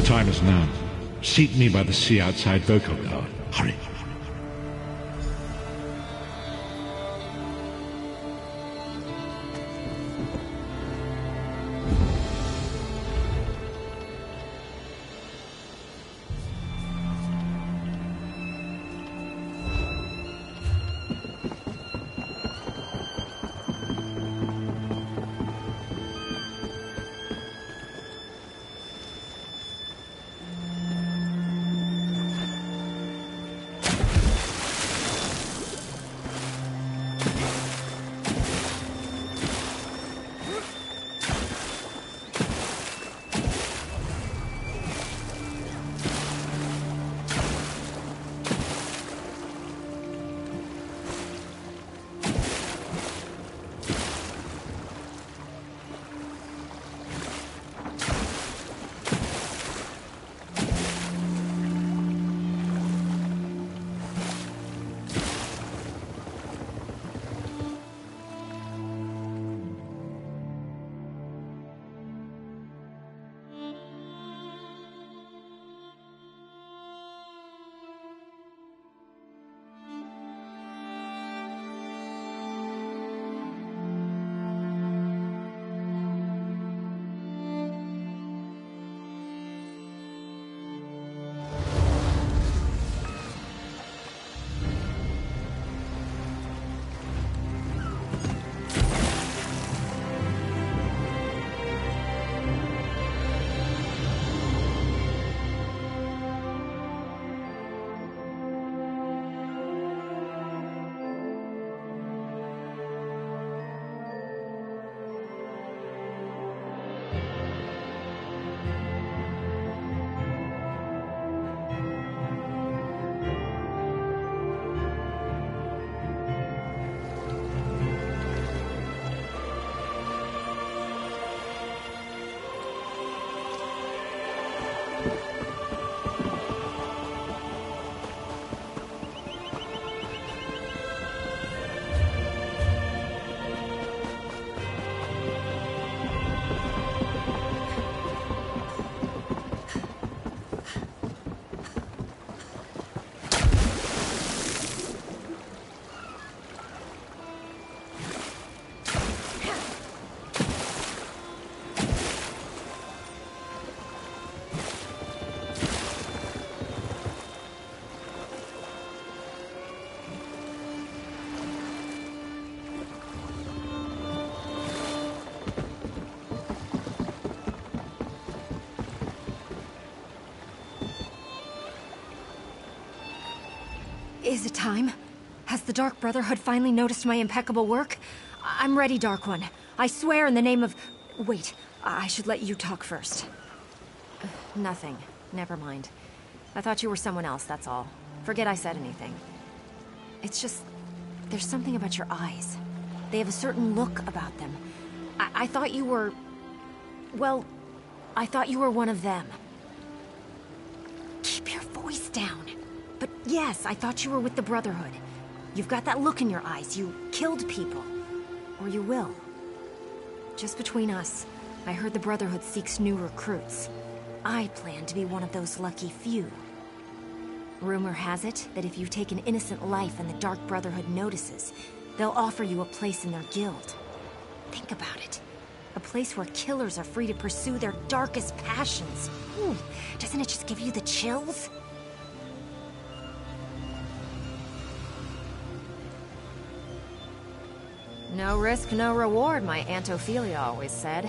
The time is now. Seat me by the sea outside Vokogar. Hurry. Is it time? Has the Dark Brotherhood finally noticed my impeccable work? I'm ready, Dark One. I swear in the name of... Wait, I should let you talk first. Nothing. Never mind. I thought you were someone else, that's all. Forget I said anything. It's just... there's something about your eyes. They have a certain look about them. I thought you were... well, I thought you were one of them. Keep your voice down. But yes, I thought you were with the Brotherhood. You've got that look in your eyes. You killed people. Or you will. Just between us, I heard the Brotherhood seeks new recruits. I plan to be one of those lucky few. Rumor has it that if you take an innocent life and the Dark Brotherhood notices, they'll offer you a place in their guild. Think about it. A place where killers are free to pursue their darkest passions. Ooh, doesn't it just give you the chills? No risk, no reward, my Aunt Ophelia always said.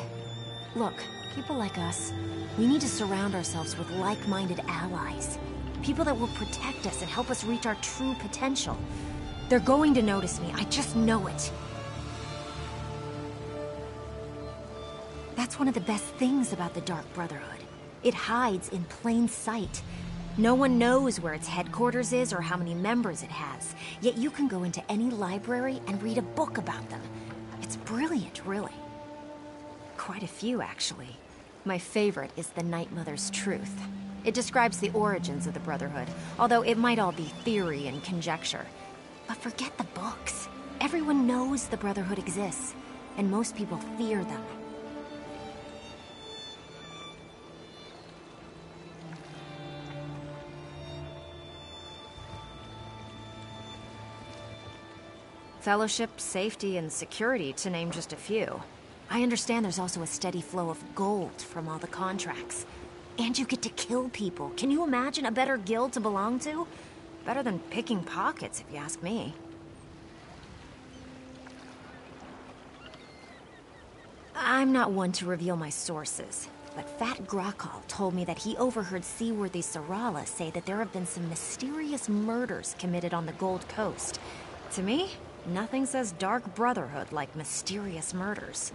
Look, people like us, we need to surround ourselves with like-minded allies. People that will protect us and help us reach our true potential. They're going to notice me, I just know it. That's one of the best things about the Dark Brotherhood. It hides in plain sight. No one knows where its headquarters is or how many members it has. Yet you can go into any library and read a book about them. It's brilliant, really. Quite a few, actually. My favorite is The Night Mother's Truth. It describes the origins of the Brotherhood, although it might all be theory and conjecture. But forget the books. Everyone knows the Brotherhood exists, and most people fear them. Fellowship, safety, and security, to name just a few. I understand there's also a steady flow of gold from all the contracts. And you get to kill people. Can you imagine a better guild to belong to? Better than picking pockets, if you ask me. I'm not one to reveal my sources, but Fat Grakal told me that he overheard Seaworthy Sarala say that there have been some mysterious murders committed on the Gold Coast. To me, nothing says Dark Brotherhood like mysterious murders.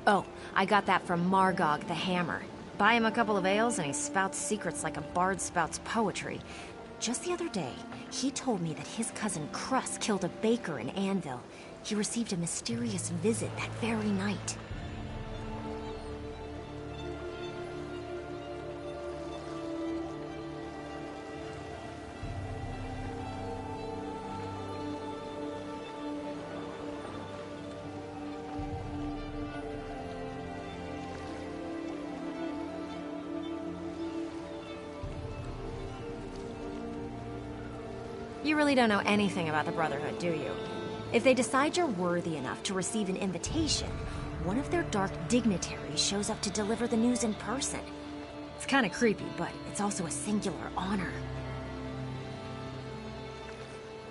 Oh, I got that from Margog the Hammer. Buy him a couple of ales and he spouts secrets like a bard spouts poetry. Just the other day, he told me that his cousin Crus killed a baker in Anvil. He received a mysterious visit that very night. You really don't know anything about the Brotherhood, do you? If they decide you're worthy enough to receive an invitation, one of their dark dignitaries shows up to deliver the news in person. It's kind of creepy, but it's also a singular honor.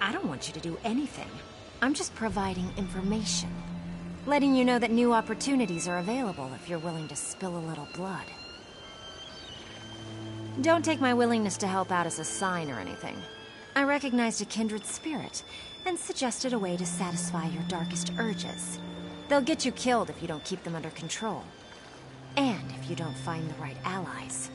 I don't want you to do anything. I'm just providing information. Letting you know that new opportunities are available if you're willing to spill a little blood. Don't take my willingness to help out as a sign or anything. I recognized a kindred spirit, and suggested a way to satisfy your darkest urges. They'll get you killed if you don't keep them under control. And if you don't find the right allies.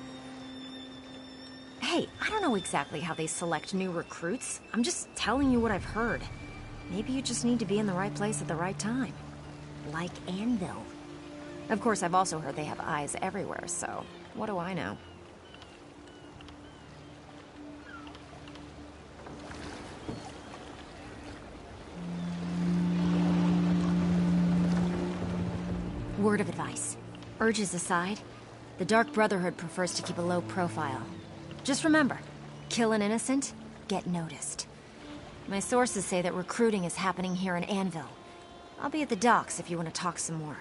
Hey, I don't know exactly how they select new recruits. I'm just telling you what I've heard. Maybe you just need to be in the right place at the right time. Like Anvil. Of course, I've also heard they have eyes everywhere, so what do I know? Word of advice. Urges aside, the Dark Brotherhood prefers to keep a low profile. Just remember, kill an innocent, get noticed. My sources say that recruiting is happening here in Anvil. I'll be at the docks if you want to talk some more.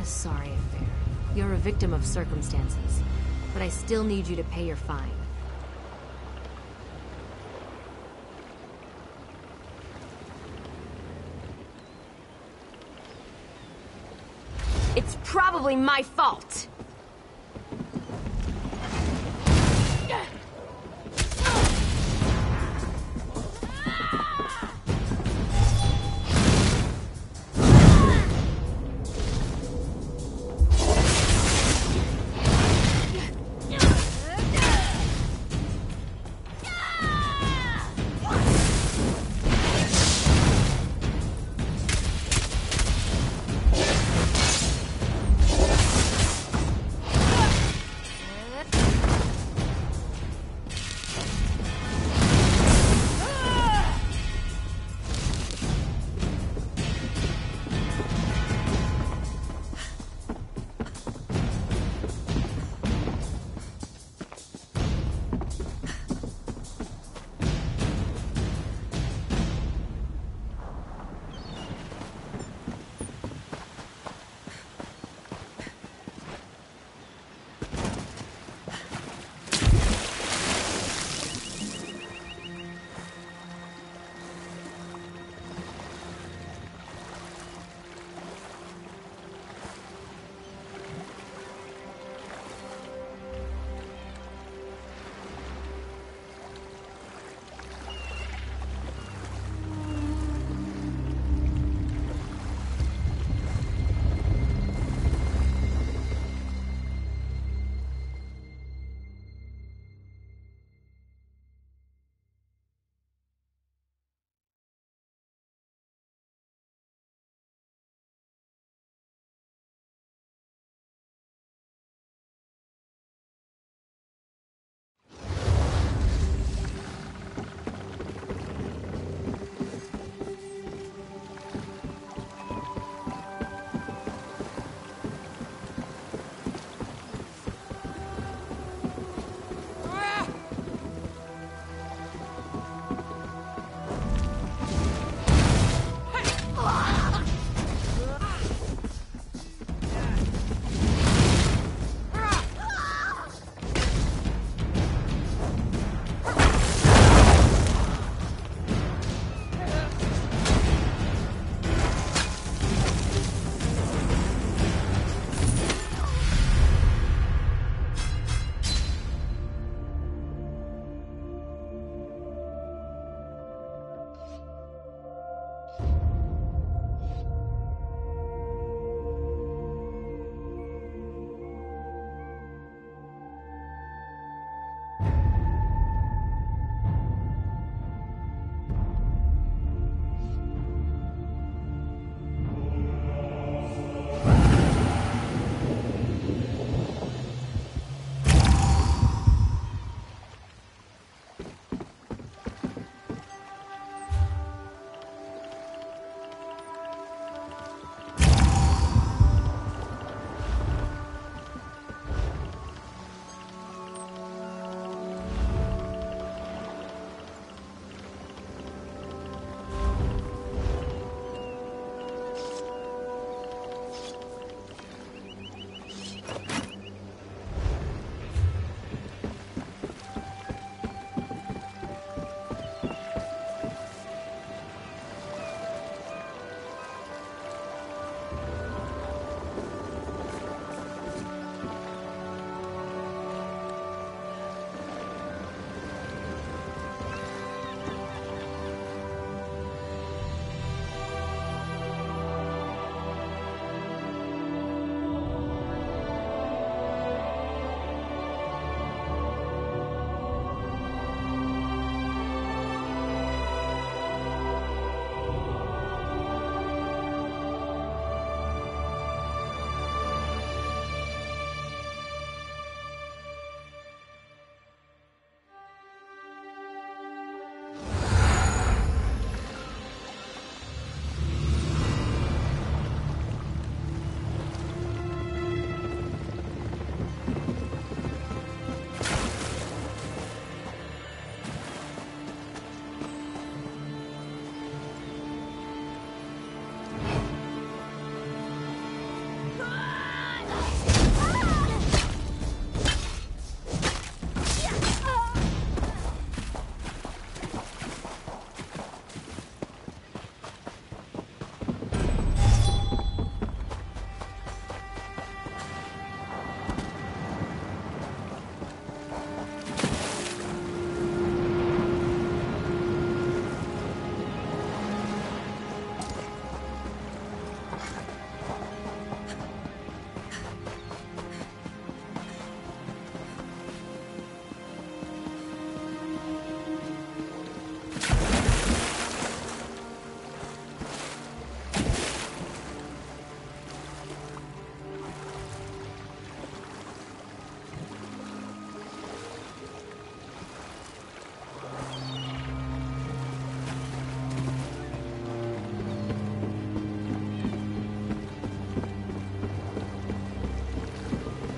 Sorry affair. You're a victim of circumstances, but I still need you to pay your fine. It's probably my fault.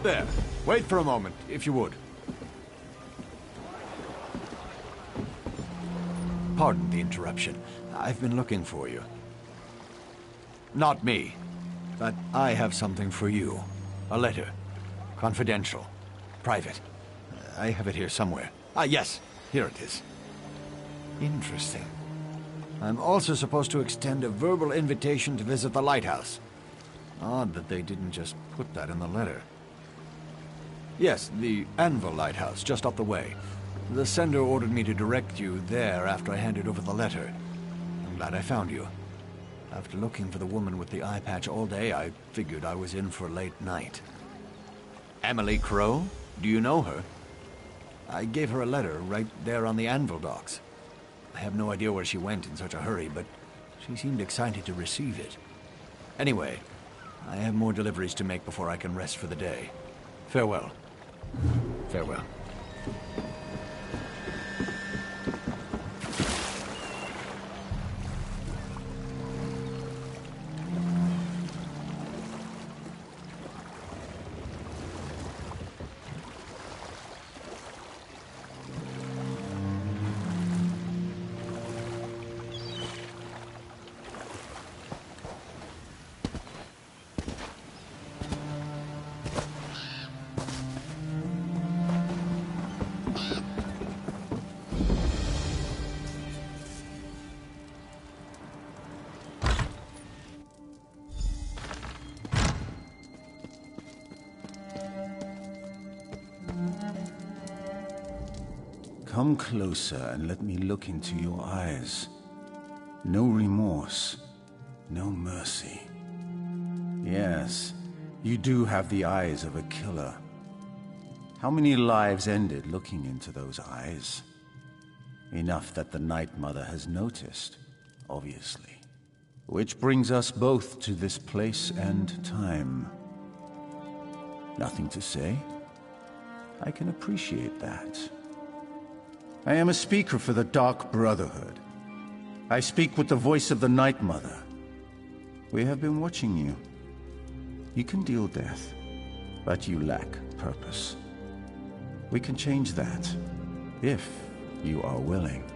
there. Wait for a moment, if you would. Pardon the interruption. I've been looking for you. Not me, but I have something for you. A letter. Confidential. Private. I have it here somewhere. Ah, yes. Here it is. Interesting. I'm also supposed to extend a verbal invitation to visit the lighthouse. Odd that they didn't just put that in the letter. Yes, the Anvil Lighthouse, just up the way. The sender ordered me to direct you there after I handed over the letter. I'm glad I found you. After looking for the woman with the eye patch all day, I figured I was in for a late night. Emily Crow? Do you know her? I gave her a letter right there on the Anvil docks. I have no idea where she went in such a hurry, but she seemed excited to receive it. Anyway, I have more deliveries to make before I can rest for the day. Farewell. Farewell. Come closer and let me look into your eyes. No remorse, no mercy. Yes, you do have the eyes of a killer. How many lives ended looking into those eyes? Enough that the Night Mother has noticed, obviously. Which brings us both to this place and time. Nothing to say? I can appreciate that. I am a speaker for the Dark Brotherhood. I speak with the voice of the Night Mother. We have been watching you. You can deal death, but you lack purpose. We can change that, if you are willing.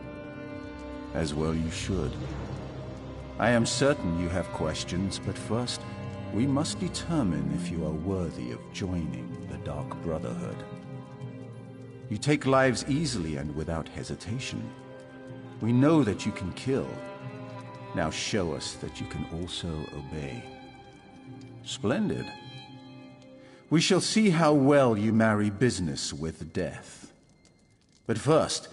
As well you should. I am certain you have questions, but first, we must determine if you are worthy of joining the Dark Brotherhood. You take lives easily and without hesitation. We know that you can kill. Now show us that you can also obey. Splendid. We shall see how well you marry business with death. But first,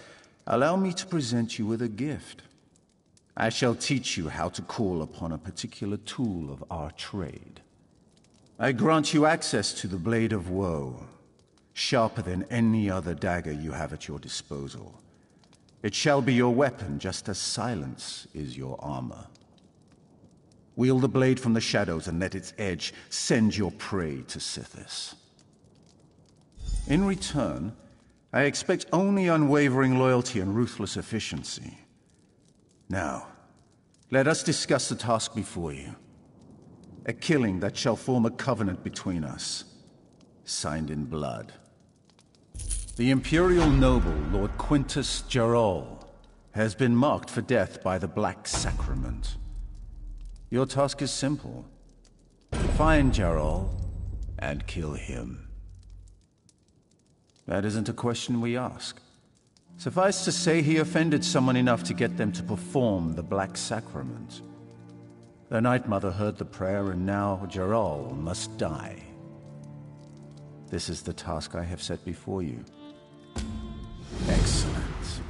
allow me to present you with a gift. I shall teach you how to call upon a particular tool of our trade. I grant you access to the Blade of Woe, sharper than any other dagger you have at your disposal. It shall be your weapon, just as silence is your armor. Wield the blade from the shadows and let its edge send your prey to Sithis. In return, I expect only unwavering loyalty and ruthless efficiency. Now, let us discuss the task before you. A killing that shall form a covenant between us, signed in blood. The Imperial noble, Lord Quintus Gerol, has been marked for death by the Black Sacrament. Your task is simple. Find Gerol and kill him. That isn't a question we ask. Suffice to say, he offended someone enough to get them to perform the Black Sacrament. The Night Mother heard the prayer, and now Gerol must die. This is the task I have set before you. Excellent.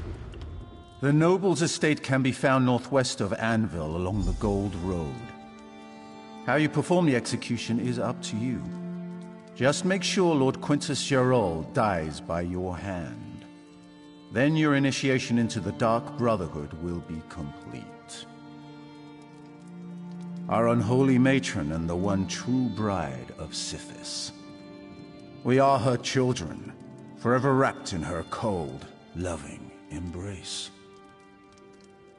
The noble's estate can be found northwest of Anvil along the Gold Road. How you perform the execution is up to you. Just make sure Lord Quintus Gerol dies by your hand. Then your initiation into the Dark Brotherhood will be complete. Our unholy matron and the one true bride of Sithis. We are her children, forever wrapped in her cold, loving embrace.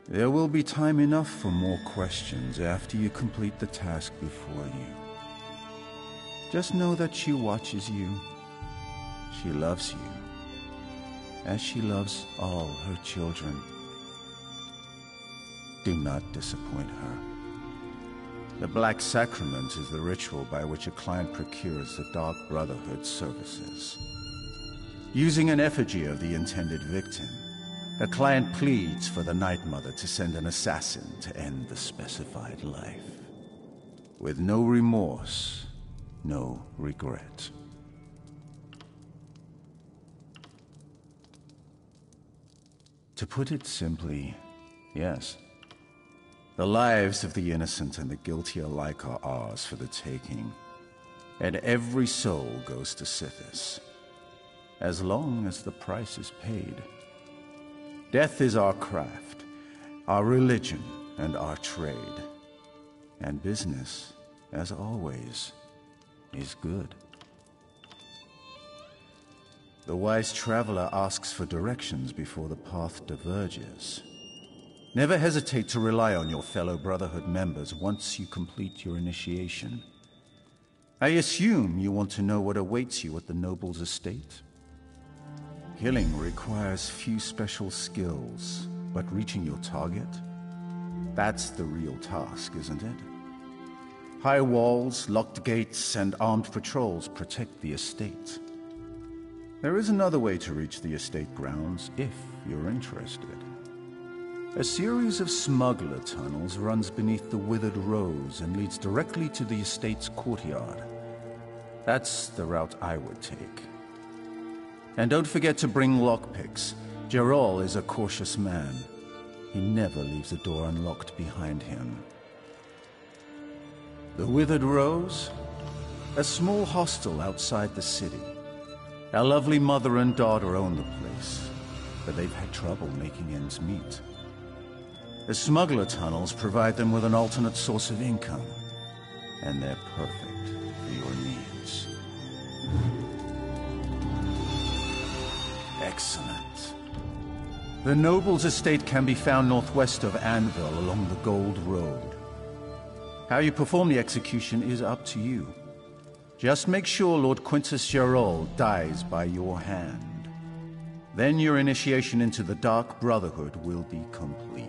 There will be time enough for more questions after you complete the task before you. Just know that she watches you. She loves you, as she loves all her children. Do not disappoint her. The Black Sacrament is the ritual by which a client procures the Dark Brotherhood's services. Using an effigy of the intended victim, a client pleads for the Night Mother to send an assassin to end the specified life. With no remorse, no regret. To put it simply, yes. The lives of the innocent and the guilty alike are ours for the taking, and every soul goes to Sithis, as long as the price is paid. Death is our craft, our religion, and our trade. And business, as always, is good. The wise traveler asks for directions before the path diverges. Never hesitate to rely on your fellow Brotherhood members once you complete your initiation. I assume you want to know what awaits you at the noble's estate? Killing requires few special skills, but reaching your target? That's the real task, isn't it? High walls, locked gates, and armed patrols protect the estate. There is another way to reach the estate grounds, if you're interested. A series of smuggler tunnels runs beneath the Withered Rose and leads directly to the estate's courtyard. That's the route I would take. And don't forget to bring lockpicks. Gerol is a cautious man. He never leaves a door unlocked behind him. The Withered Rose? A small hostel outside the city. Our lovely mother and daughter own the place, but they've had trouble making ends meet. The smuggler tunnels provide them with an alternate source of income, and they're perfect for your needs. Excellent. The noble's estate can be found northwest of Anvil along the Gold Road. How you perform the execution is up to you. Just make sure Lord Quintus Gerol dies by your hand. Then your initiation into the Dark Brotherhood will be complete.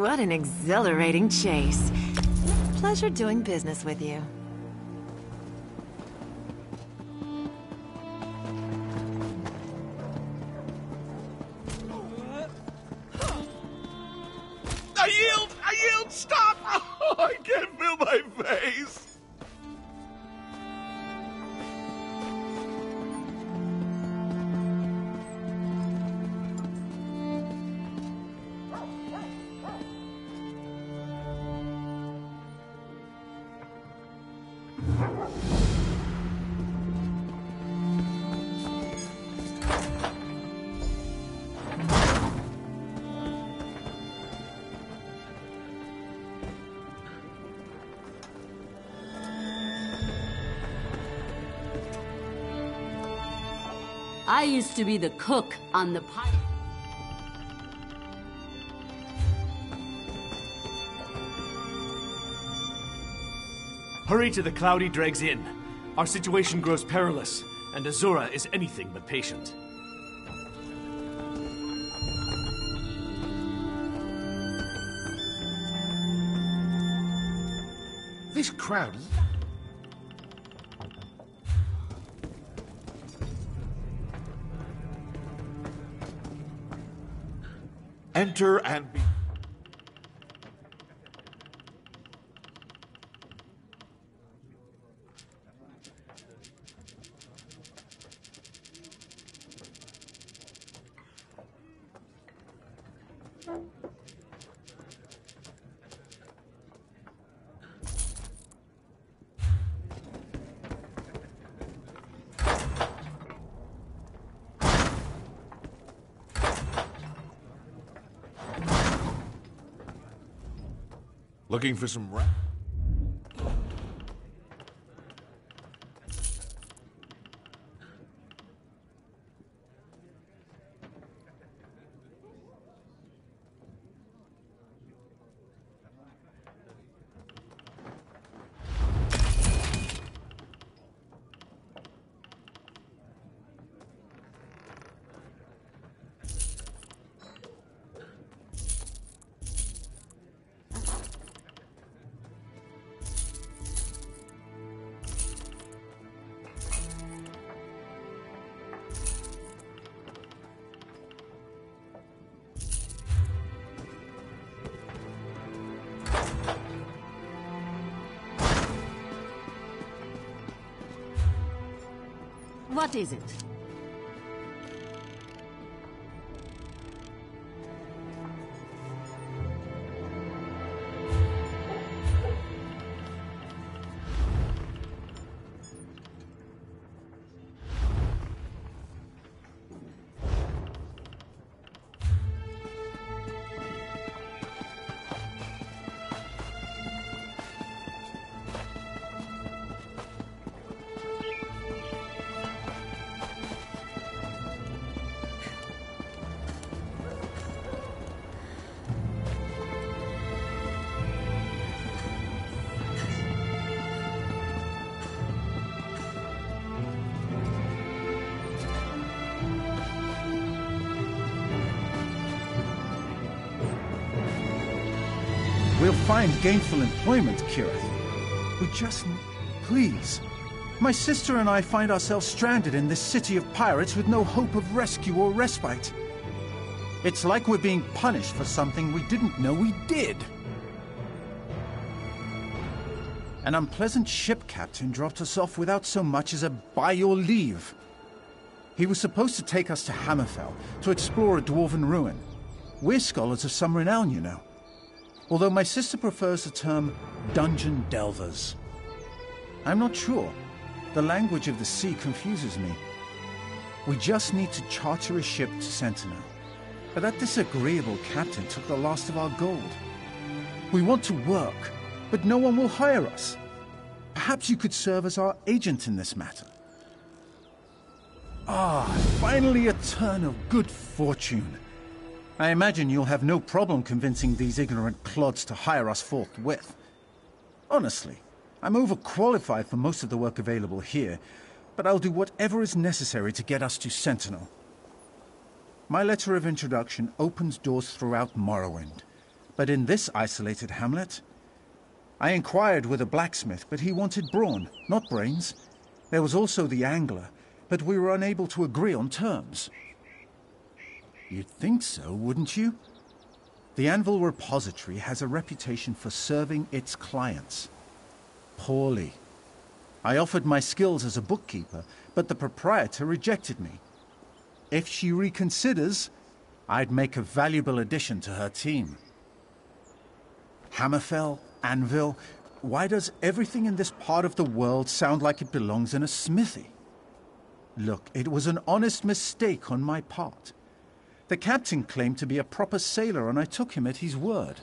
What an exhilarating chase. Pleasure doing business with you. I yield, stop! Oh, I can't feel my face! I used to be the cook on the pirate. Hurry to the Cloudy Dregs Inn. Our situation grows perilous, and Azura is anything but patient. This crowd... Enter and be... Looking for some... What is it? We'll find gainful employment, Kirith. We just... please. My sister and I find ourselves stranded in this city of pirates with no hope of rescue or respite. It's like we're being punished for something we didn't know we did. An unpleasant ship captain dropped us off without so much as a by your leave. He was supposed to take us to Hammerfell to explore a dwarven ruin. We're scholars of some renown, you know. Although my sister prefers the term dungeon delvers. I'm not sure. The language of the sea confuses me. We just need to charter a ship to Sentinel. But that disagreeable captain took the last of our gold. We want to work, but no one will hire us. Perhaps you could serve as our agent in this matter. Ah, finally a turn of good fortune. I imagine you'll have no problem convincing these ignorant clods to hire us forthwith. Honestly, I'm overqualified for most of the work available here, but I'll do whatever is necessary to get us to Sentinel. My letter of introduction opens doors throughout Morrowind, But in this isolated hamlet, I inquired with a blacksmith, but he wanted brawn, not brains. There was also the angler, but we were unable to agree on terms. You'd think so, wouldn't you? The Anvil Repository has a reputation for serving its clients poorly. I offered my skills as a bookkeeper, but the proprietor rejected me. If she reconsiders, I'd make a valuable addition to her team. Hammerfell, Anvil, why does everything in this part of the world sound like it belongs in a smithy? Look, it was an honest mistake on my part. The captain claimed to be a proper sailor, and I took him at his word.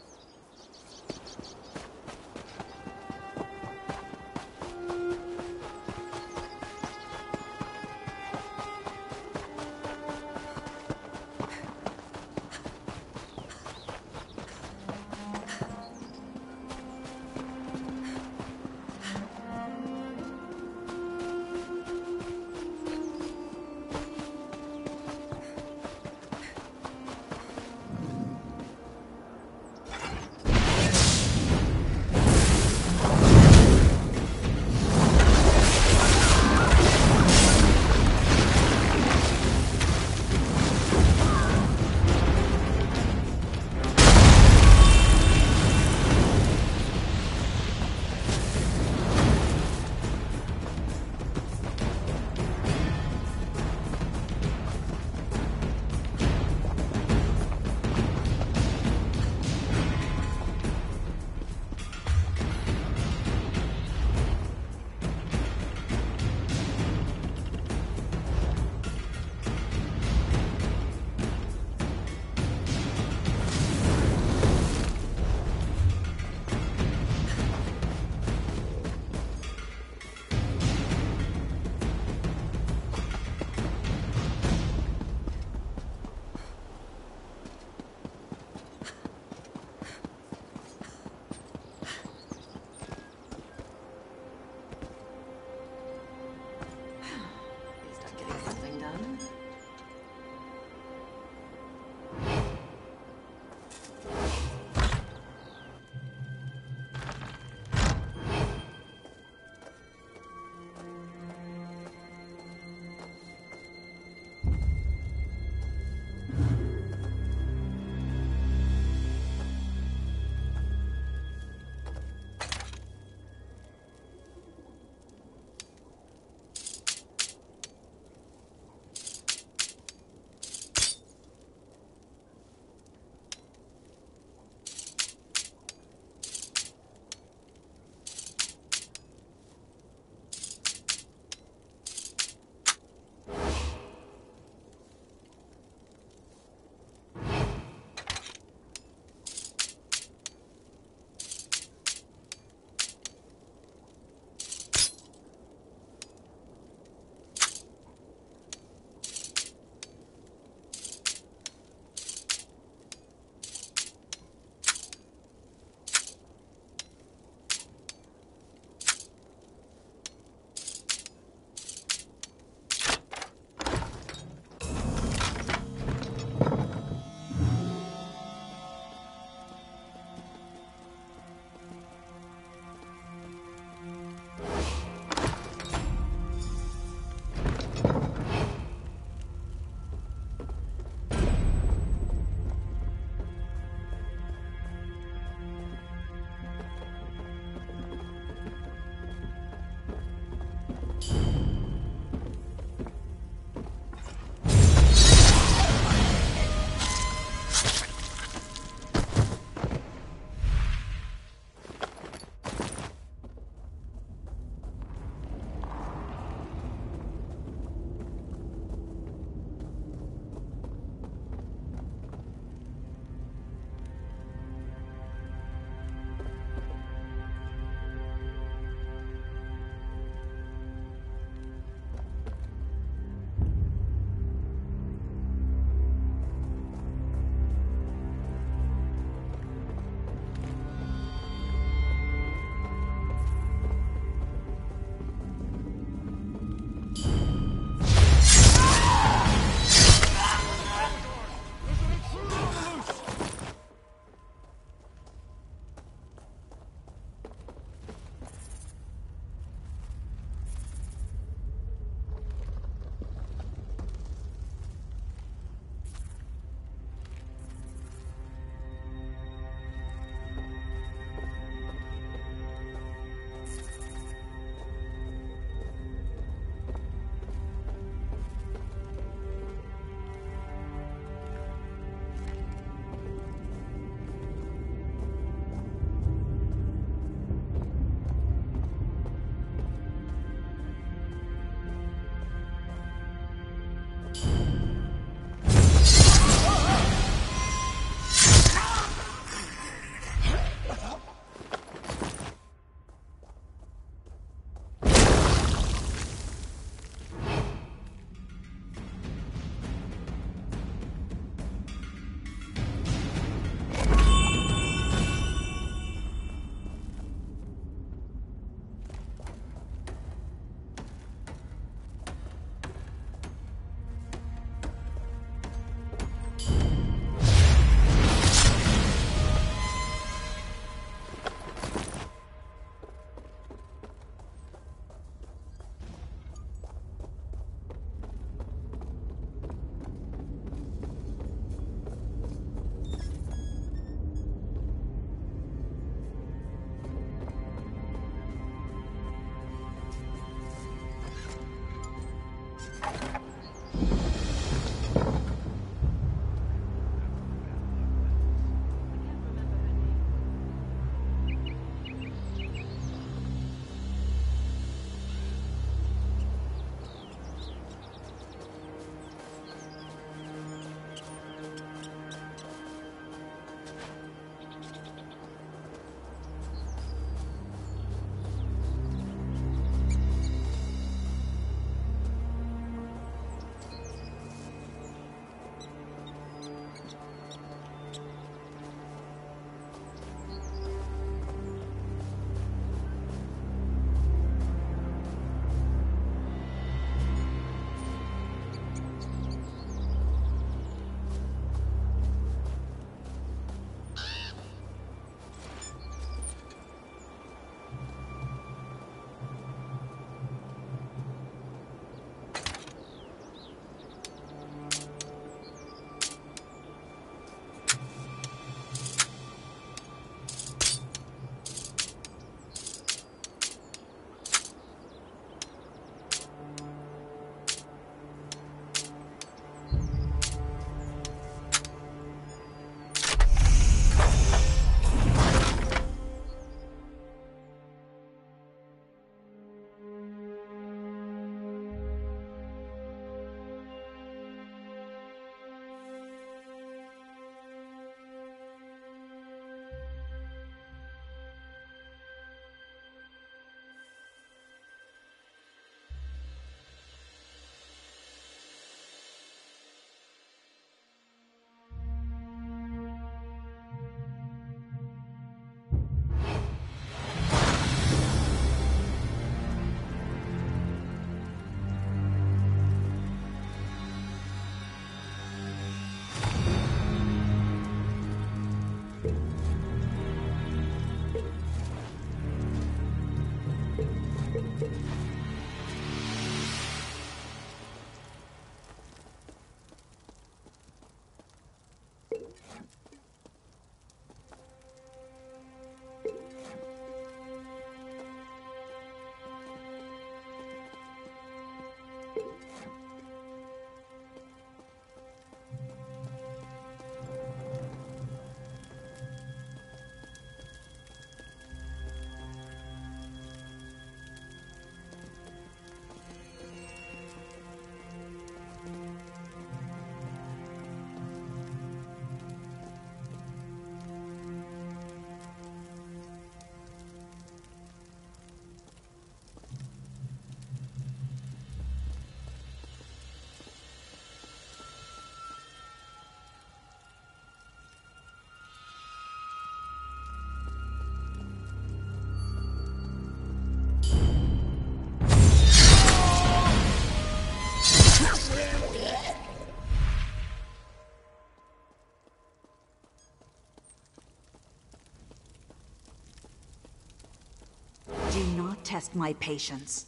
Do not test my patience.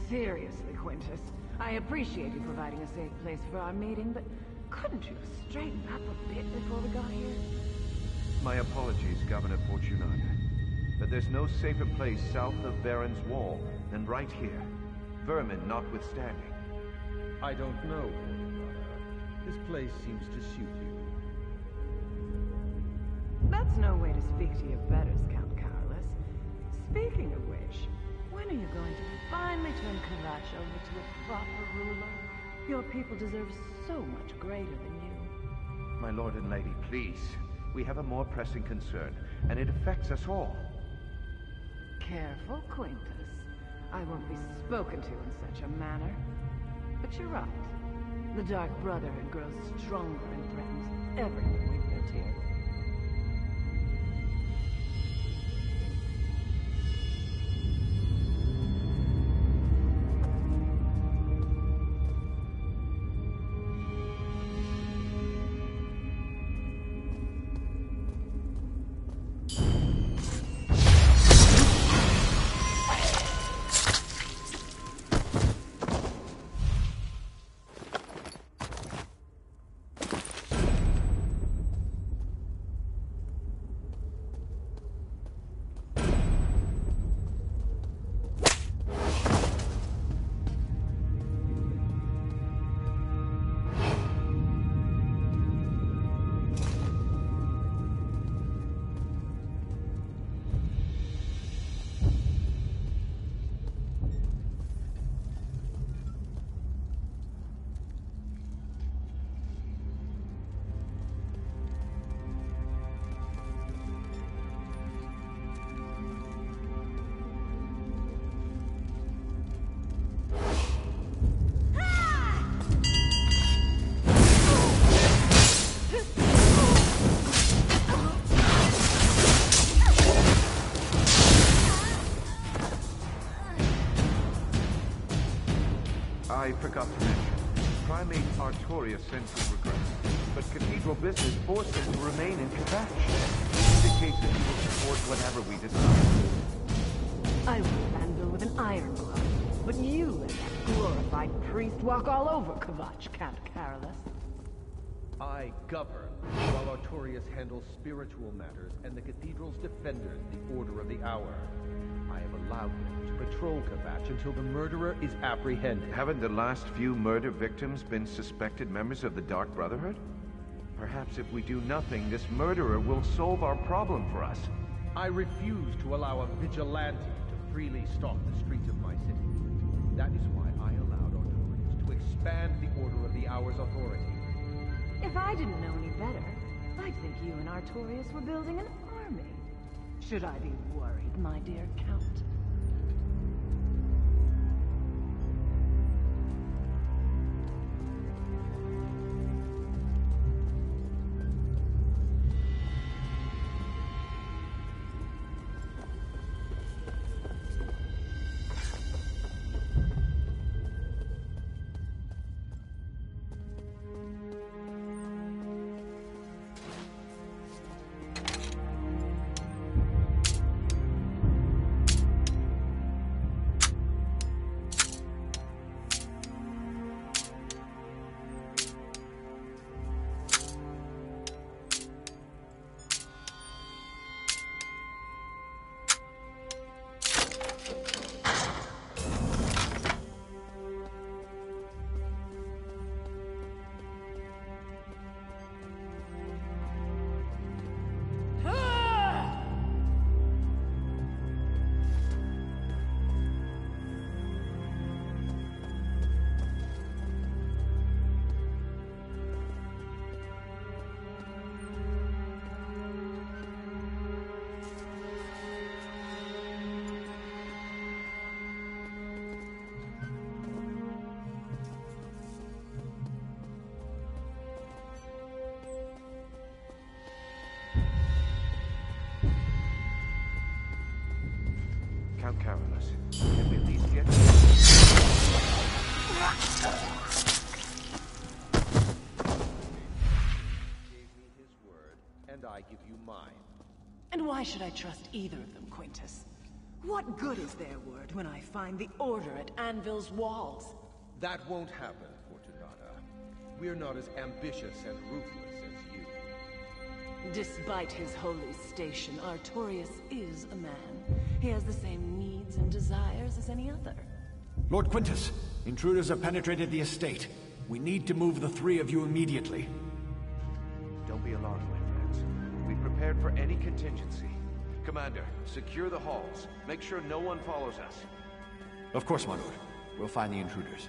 Seriously, Quintus. I appreciate you providing a safe place for our meeting, but couldn't you straighten up a bit before we got here? My apologies, Governor Fortunato. But there's no safer place south of Varen's Wall than right here. Vermin notwithstanding. I don't know, Fortunato. This place seems to suit you. That's no way to speak to your betters, Count Carolus. Speaking of which, when are you going to finally turn Kvatch over to a proper ruler? Your people deserve so much greater than you. My lord and lady, please. We have a more pressing concern, and it affects us all. Careful, Quintus. I won't be spoken to in such a manner. But you're right. The Dark Brotherhood grows stronger and threatens everything we've built here. I forgot to mention, Primate Artorias sent some regrets, but Cathedral business forced him to remain in Kvatch. Indicates that he will support whatever we decide. I will handle with an iron club, but you and that glorified priest walk all over Kvatch, Count Carolus. I govern, while Artorias handles spiritual matters and the Cathedral's defenders the Order of the Hour. I have allowed them to patrol Kvatch until the murderer is apprehended. Haven't the last few murder victims been suspected members of the Dark Brotherhood? Perhaps if we do nothing, this murderer will solve our problem for us. I refuse to allow a vigilante to freely stalk the streets of my city. That is why I allowed Artorias to expand the Order of the Hour's authority. If I didn't know any better, I'd think you and Artorias were building an army. Should I be worried, my dear Count? Count Carolus, can we at least get... Gave me his word, and I give you mine. And why should I trust either of them, Quintus? What good is their word when I find the Order at Anvil's walls? That won't happen, Fortunata. We're not as ambitious and ruthless as you. Despite his holy station, Artorias is a man. He has the same needs and desires as any other. Lord Quintus, intruders have penetrated the estate. We need to move the three of you immediately. Don't be alarmed, my friends. We've prepared for any contingency. Commander, secure the halls. Make sure no one follows us. Of course, my lord. We'll find the intruders.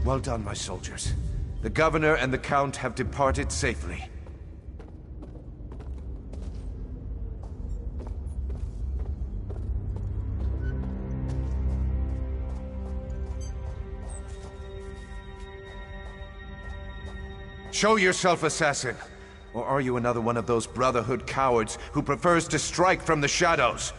Well done, my soldiers. The Governor and the Count have departed safely. Show yourself, assassin! Or are you another one of those Brotherhood cowards who prefers to strike from the shadows?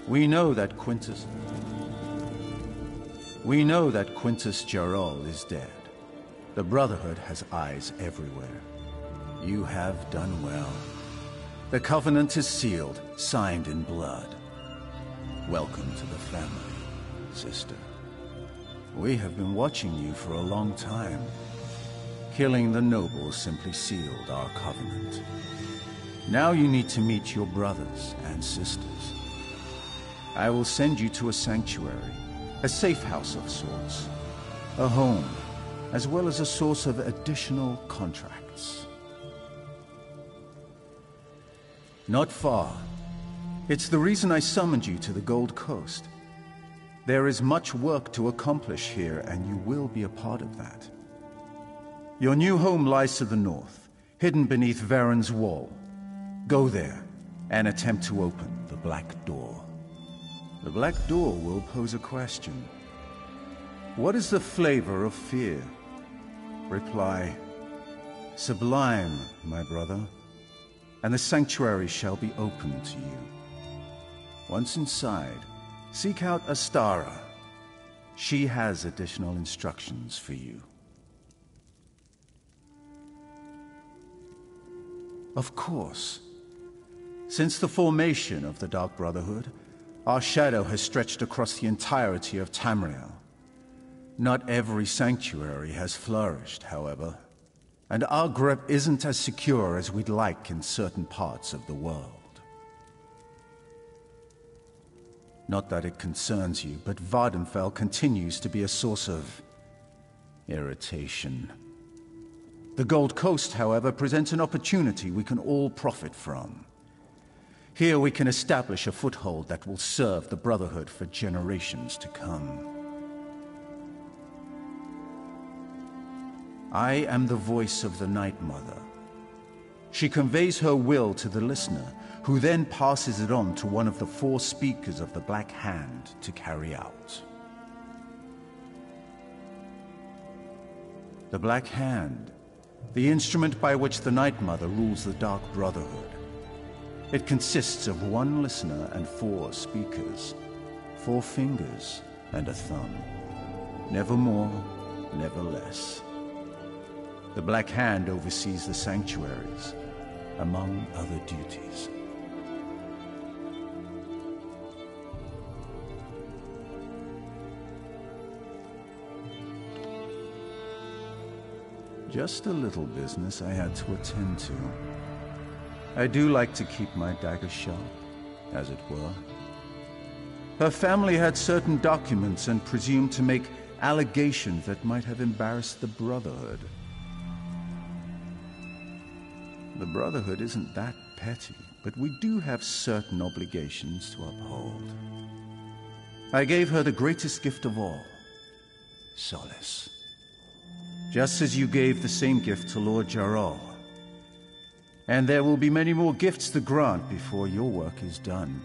We know that Quintus Gerol is dead. The Brotherhood has eyes everywhere. You have done well. The Covenant is sealed, signed in blood. Welcome to the family, sister. We have been watching you for a long time. Killing the nobles simply sealed our covenant. Now you need to meet your brothers and sisters. I will send you to a sanctuary, a safe house of sorts, a home, as well as a source of additional contracts. Not far. It's the reason I summoned you to the Gold Coast. There is much work to accomplish here, and you will be a part of that. Your new home lies to the north, hidden beneath Varen's wall. Go there, and attempt to open the Black Door. The Black Door will pose a question. What is the flavor of fear? Reply, sublime, my brother, and the sanctuary shall be open to you. Once inside, seek out Astara. She has additional instructions for you. Of course. Since the formation of the Dark Brotherhood, our shadow has stretched across the entirety of Tamriel. Not every sanctuary has flourished, however, and our grip isn't as secure as we'd like in certain parts of the world. Not that it concerns you, but Vvardenfell continues to be a source of irritation. The Gold Coast, however, presents an opportunity we can all profit from. Here we can establish a foothold that will serve the Brotherhood for generations to come. I am the voice of the Night Mother. She conveys her will to the listener, who then passes it on to one of the 4 speakers of the Black Hand to carry out. The Black Hand, the instrument by which the Night Mother rules the Dark Brotherhood. It consists of 1 listener and 4 speakers, 4 fingers and a thumb. Never more, never less. The Black Hand oversees the sanctuaries, among other duties. Just a little business I had to attend to. I do like to keep my dagger sharp, as it were. Her family had certain documents and presumed to make allegations that might have embarrassed the Brotherhood. The Brotherhood isn't that petty, but we do have certain obligations to uphold. I gave her the greatest gift of all, solace. Just as you gave the same gift to Lord Gerol. And there will be many more gifts to grant before your work is done.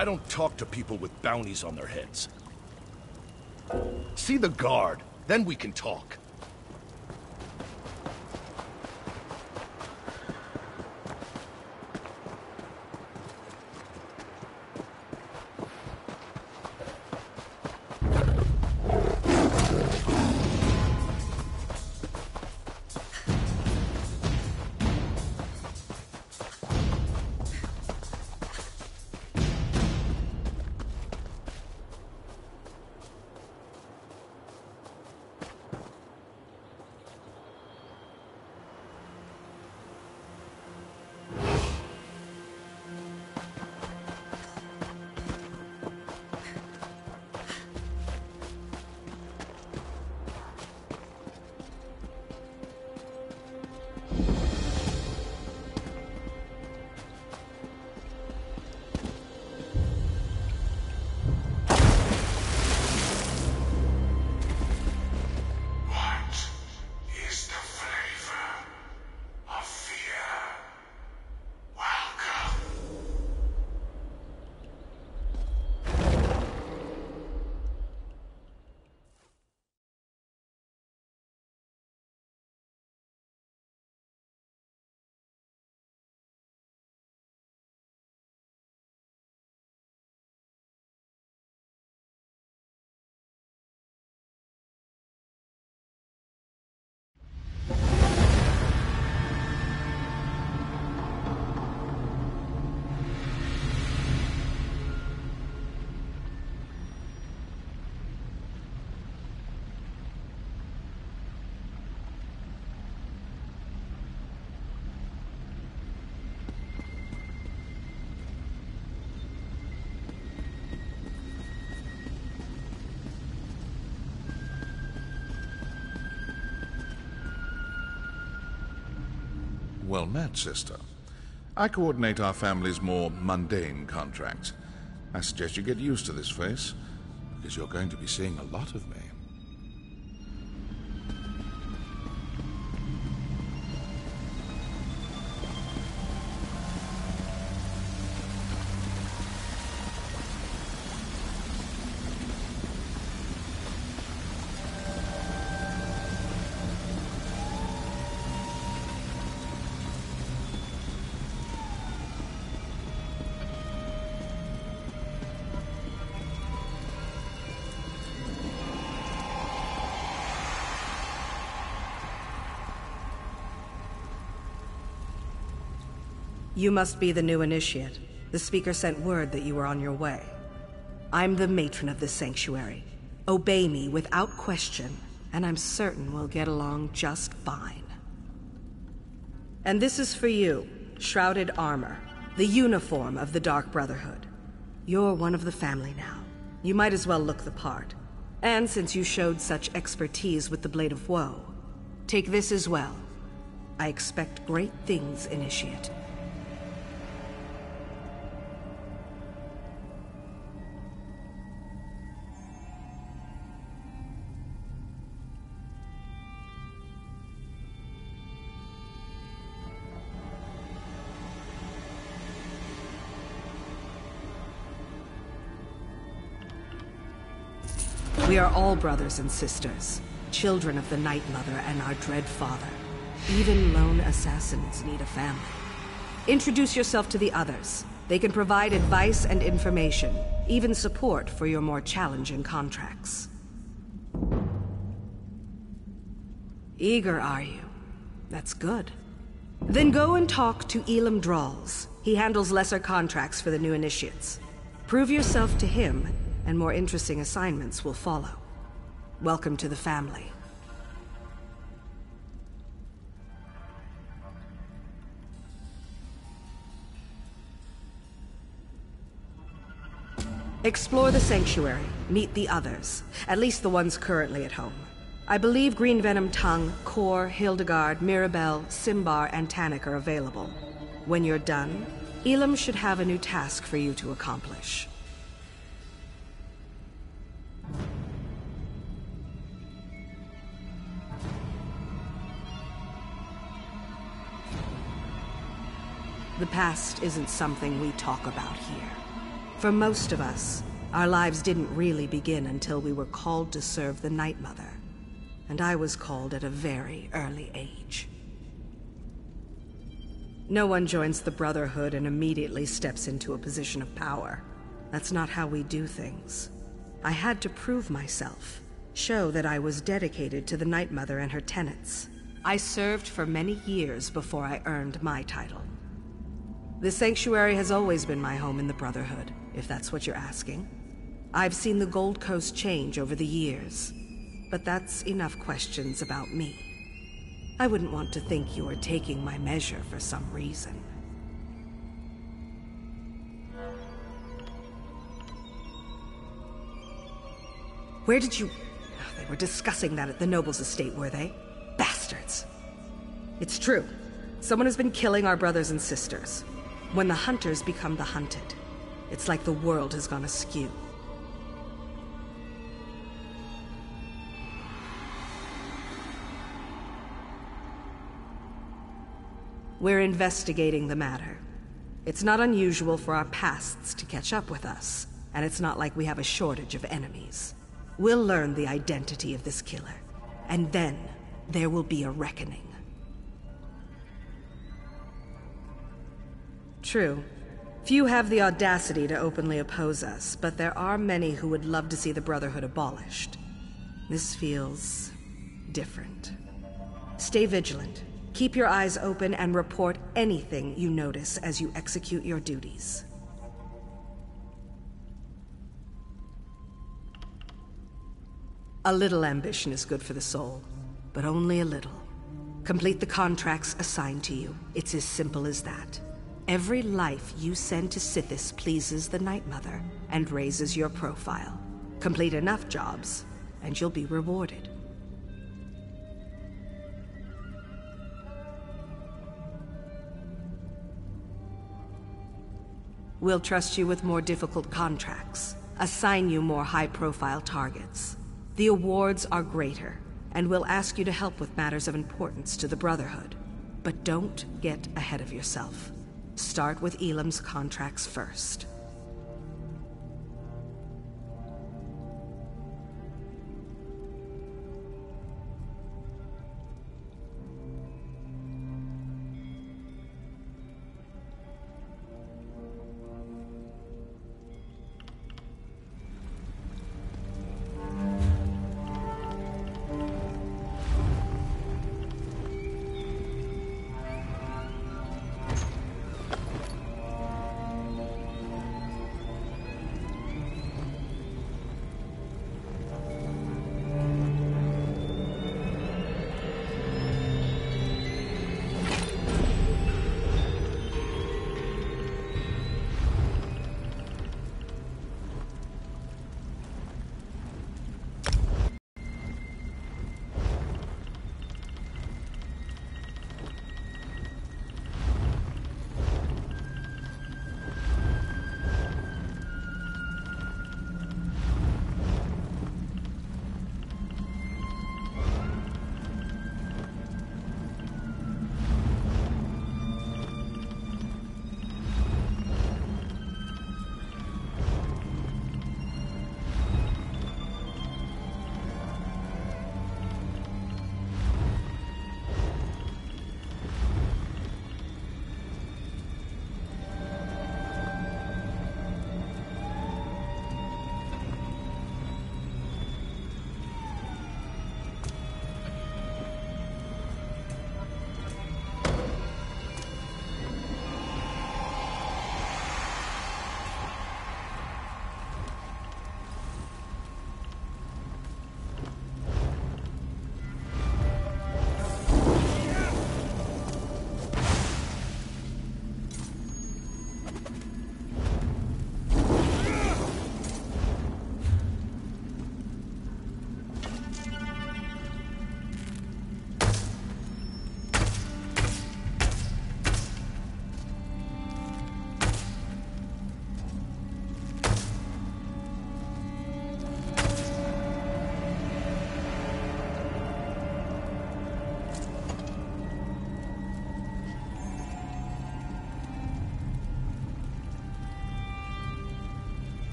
I don't talk to people with bounties on their heads. See the guard, then we can talk. Well met, sister. I coordinate our family's more mundane contracts. I suggest you get used to this face, because you're going to be seeing a lot of me. You must be the new initiate. The speaker sent word that you were on your way. I'm the matron of this sanctuary. Obey me without question, and I'm certain we'll get along just fine. And this is for you, Shrouded Armor, the uniform of the Dark Brotherhood. You're one of the family now. You might as well look the part. And since you showed such expertise with the Blade of Woe, take this as well. I expect great things, Initiate. We are all brothers and sisters, children of the Night Mother and our dread father. Even lone assassins need a family. Introduce yourself to the others. They can provide advice and information, even support for your more challenging contracts. Eager, are you? That's good. Then go and talk to Elam Drawls. He handles lesser contracts for the new initiates. Prove yourself to him, and more interesting assignments will follow. Welcome to the family. Explore the sanctuary, meet the others, at least the ones currently at home. I believe Green Venom Tongue, Kor, Hildegard, Mirabelle, Simbar, and Tannic are available. When you're done, Elam should have a new task for you to accomplish. The past isn't something we talk about here. For most of us, our lives didn't really begin until we were called to serve the Night Mother. And I was called at a very early age. No one joins the Brotherhood and immediately steps into a position of power. That's not how we do things. I had to prove myself, show that I was dedicated to the Night Mother and her tenets. I served for many years before I earned my title. The Sanctuary has always been my home in the Brotherhood, if that's what you're asking. I've seen the Gold Coast change over the years, but that's enough questions about me. I wouldn't want to think you were taking my measure for some reason. Where did you... They were discussing that at the Noble's estate, were they? Bastards. It's true. Someone has been killing our brothers and sisters. When the hunters become the hunted, it's like the world has gone askew. We're investigating the matter. It's not unusual for our pasts to catch up with us, and it's not like we have a shortage of enemies. We'll learn the identity of this killer, and then there will be a reckoning. True. Few have the audacity to openly oppose us, but there are many who would love to see the Brotherhood abolished. This feels different. Stay vigilant. Keep your eyes open and report anything you notice as you execute your duties. A little ambition is good for the soul, but only a little. Complete the contracts assigned to you. It's as simple as that. Every life you send to Sithis pleases the Night Mother and raises your profile. Complete enough jobs, and you'll be rewarded. We'll trust you with more difficult contracts, assign you more high-profile targets. The awards are greater, and we'll ask you to help with matters of importance to the Brotherhood. But don't get ahead of yourself. Start with Elam's contracts first.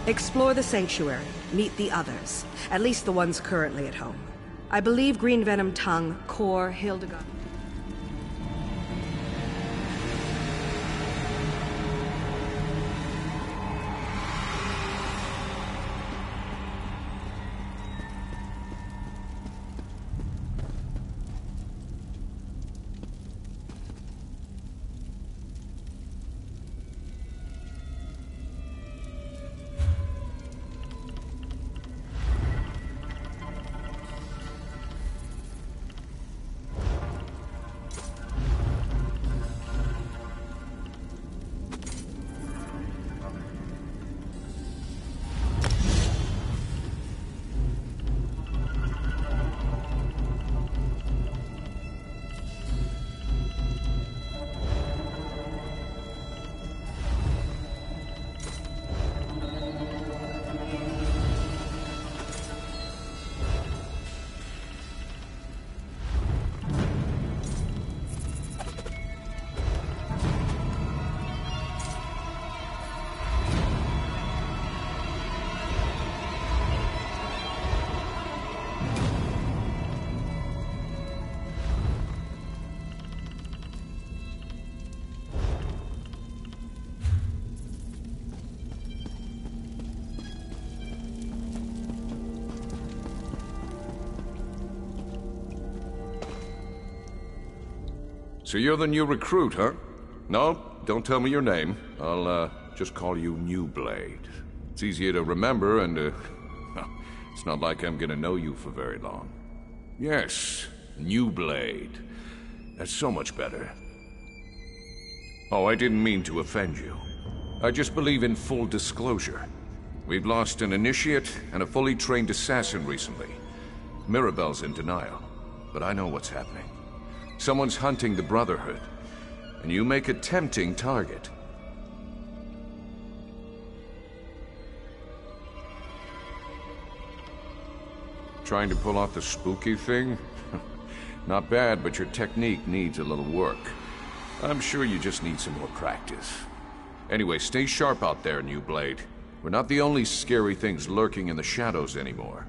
Explore the Sanctuary. Meet the others. At least the ones currently at home. I believe Green Venom Tongue, Core, Hildegard... So you're the new recruit, huh? No, don't tell me your name. I'll, just call you New Blade. It's easier to remember, and, it's not like I'm gonna know you for very long. Yes, New Blade. That's so much better. Oh, I didn't mean to offend you. I just believe in full disclosure. We've lost an initiate and a fully trained assassin recently. Mirabelle's in denial, but I know what's happening. Someone's hunting the Brotherhood, and you make a tempting target. Trying to pull off the spooky thing? Not bad, but your technique needs a little work. I'm sure you just need some more practice. Anyway, stay sharp out there, New Blade. We're not the only scary things lurking in the shadows anymore.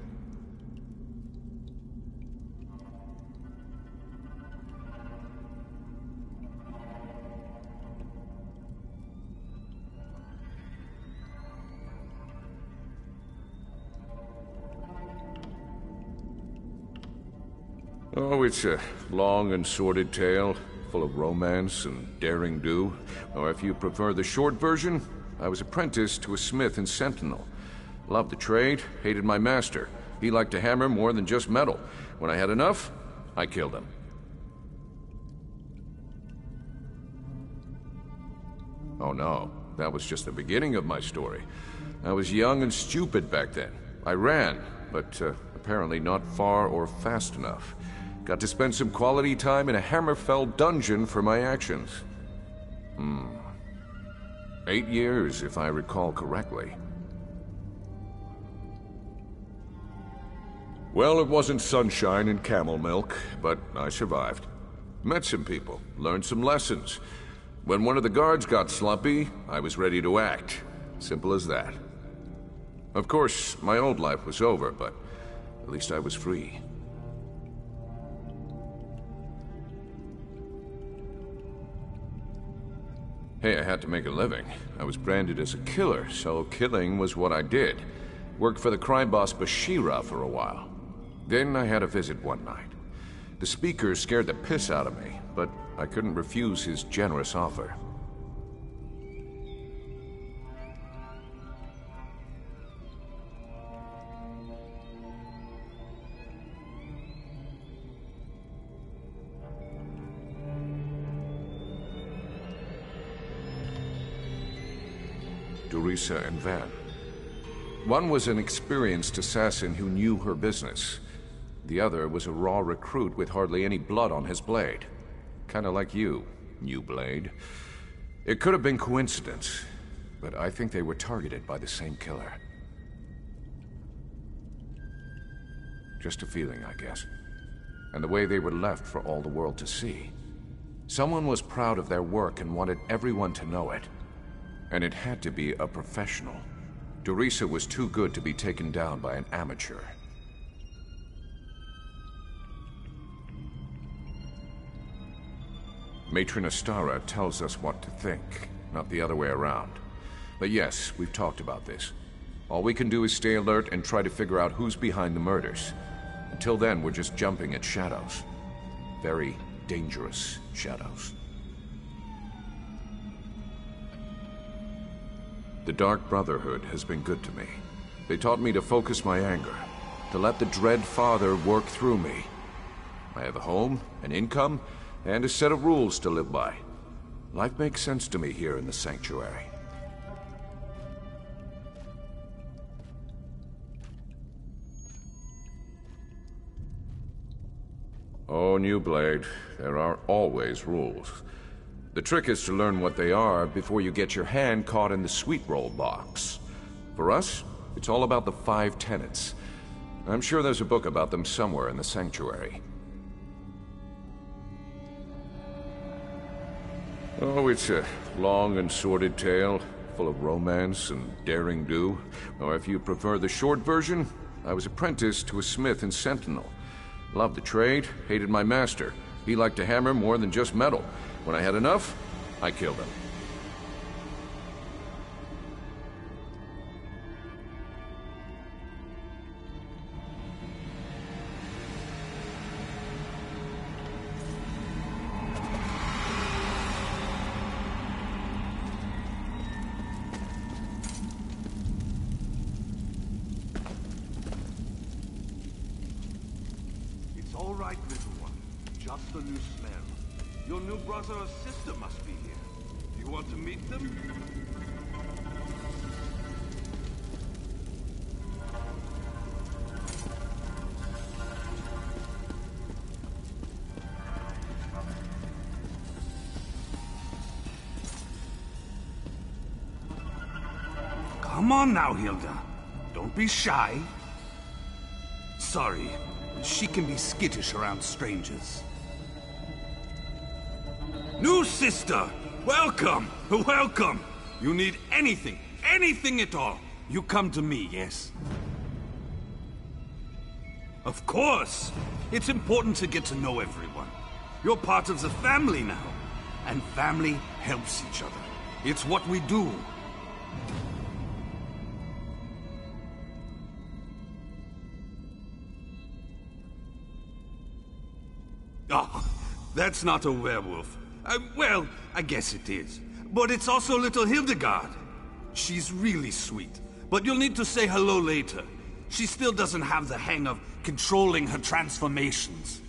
Oh, it's a long and sordid tale, full of romance and daring do. Or if you prefer the short version, I was apprenticed to a smith in Sentinel. Loved the trade, hated my master. He liked to hammer more than just metal. When I had enough, I killed him. Oh no, that was just the beginning of my story. I was young and stupid back then. I ran, but apparently not far or fast enough. Got to spend some quality time in a Hammerfell dungeon for my actions. 8 years, if I recall correctly. Well, it wasn't sunshine and camel milk, but I survived. Met some people, learned some lessons. When one of the guards got slumpy, I was ready to act. Simple as that. Of course, my old life was over, but at least I was free. Hey, I had to make a living. I was branded as a killer, so killing was what I did. Worked for the crime boss Bashira for a while. Then I had a visit one night. The speaker scared the piss out of me, but I couldn't refuse his generous offer. Teresa and Van. One was an experienced assassin who knew her business. The other was a raw recruit with hardly any blood on his blade. Kinda like you, New Blade. It could have been coincidence, but I think they were targeted by the same killer. Just a feeling, I guess. And the way they were left for all the world to see. Someone was proud of their work and wanted everyone to know it. And it had to be a professional. Dorisa was too good to be taken down by an amateur. Matron Astara tells us what to think, not the other way around. But yes, we've talked about this. All we can do is stay alert and try to figure out who's behind the murders. Until then, we're just jumping at shadows. Very dangerous shadows. The Dark Brotherhood has been good to me. They taught me to focus my anger, to let the Dread Father work through me. I have a home, an income, and a set of rules to live by. Life makes sense to me here in the Sanctuary. Oh, New Blade, there are always rules. The trick is to learn what they are before you get your hand caught in the sweet roll box. For us, it's all about the 5 tenets. I'm sure there's a book about them somewhere in the Sanctuary. Oh, it's a long and sordid tale, full of romance and daring do. Or if you prefer the short version, I was apprenticed to a smith in Sentinel. Loved the trade, hated my master. He liked to hammer more than just metal. When I had enough, I killed him. All right, little one. Just a new smell. Your new brother or sister must be here. Do you want to meet them? Come on now, Hilda. Don't be shy. Sorry. She can be skittish around strangers. New sister! Welcome! Welcome! You need anything at all, you come to me, yes? Of course! It's important to get to know everyone. You're part of the family now. And family helps each other. It's what we do. Oh, that's not a werewolf. Well, I guess it is. But it's also little Hildegard. She's really sweet. But you'll need to say hello later. She still doesn't have the hang of controlling her transformations.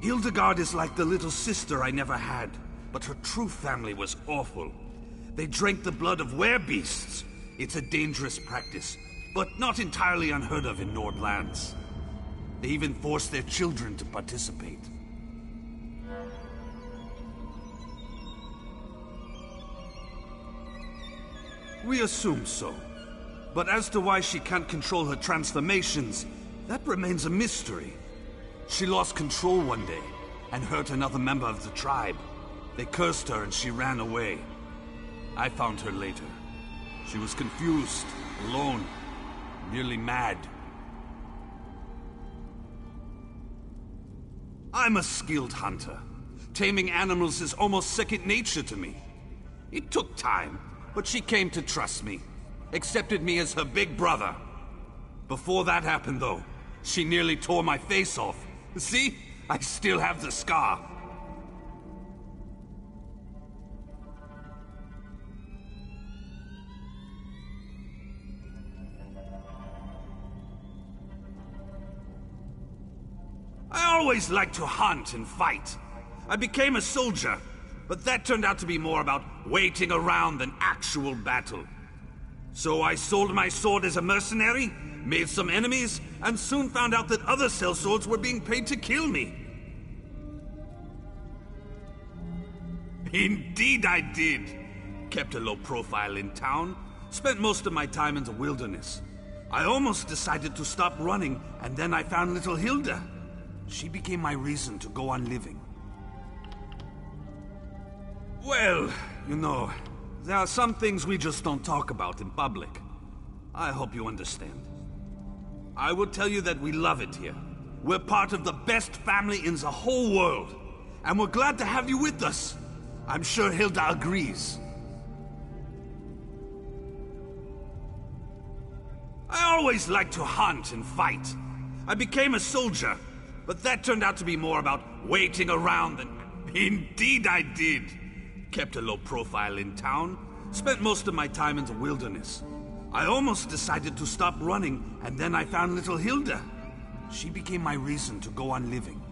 Hildegard is like the little sister I never had. But her true family was awful. They drank the blood of werebeasts. It's a dangerous practice. But not entirely unheard of in Nordlands. They even forced their children to participate. We assume so. But as to why she can't control her transformations, that remains a mystery. She lost control one day, and hurt another member of the tribe. They cursed her and she ran away. I found her later. She was confused, alone, nearly mad. I'm a skilled hunter. Taming animals is almost second nature to me. It took time, but she came to trust me. Accepted me as her big brother. Before that happened, though, she nearly tore my face off. See? I still have the scar. I always liked to hunt and fight. I became a soldier, but that turned out to be more about waiting around than actual battle. So I sold my sword as a mercenary, made some enemies, and soon found out that other sellswords were being paid to kill me. Indeed I did. Kept a low profile in town, spent most of my time in the wilderness. I almost decided to stop running, and then I found little Hilda. She became my reason to go on living. Well, you know, there are some things we just don't talk about in public. I hope you understand. I will tell you that we love it here. We're part of the best family in the whole world. And we're glad to have you with us. I'm sure Hilda agrees. I always liked to hunt and fight. I became a soldier, but that turned out to be more about waiting around than... Indeed I did. Kept a low profile in town, spent most of my time in the wilderness. I almost decided to stop running, and then I found little Hilda. She became my reason to go on living.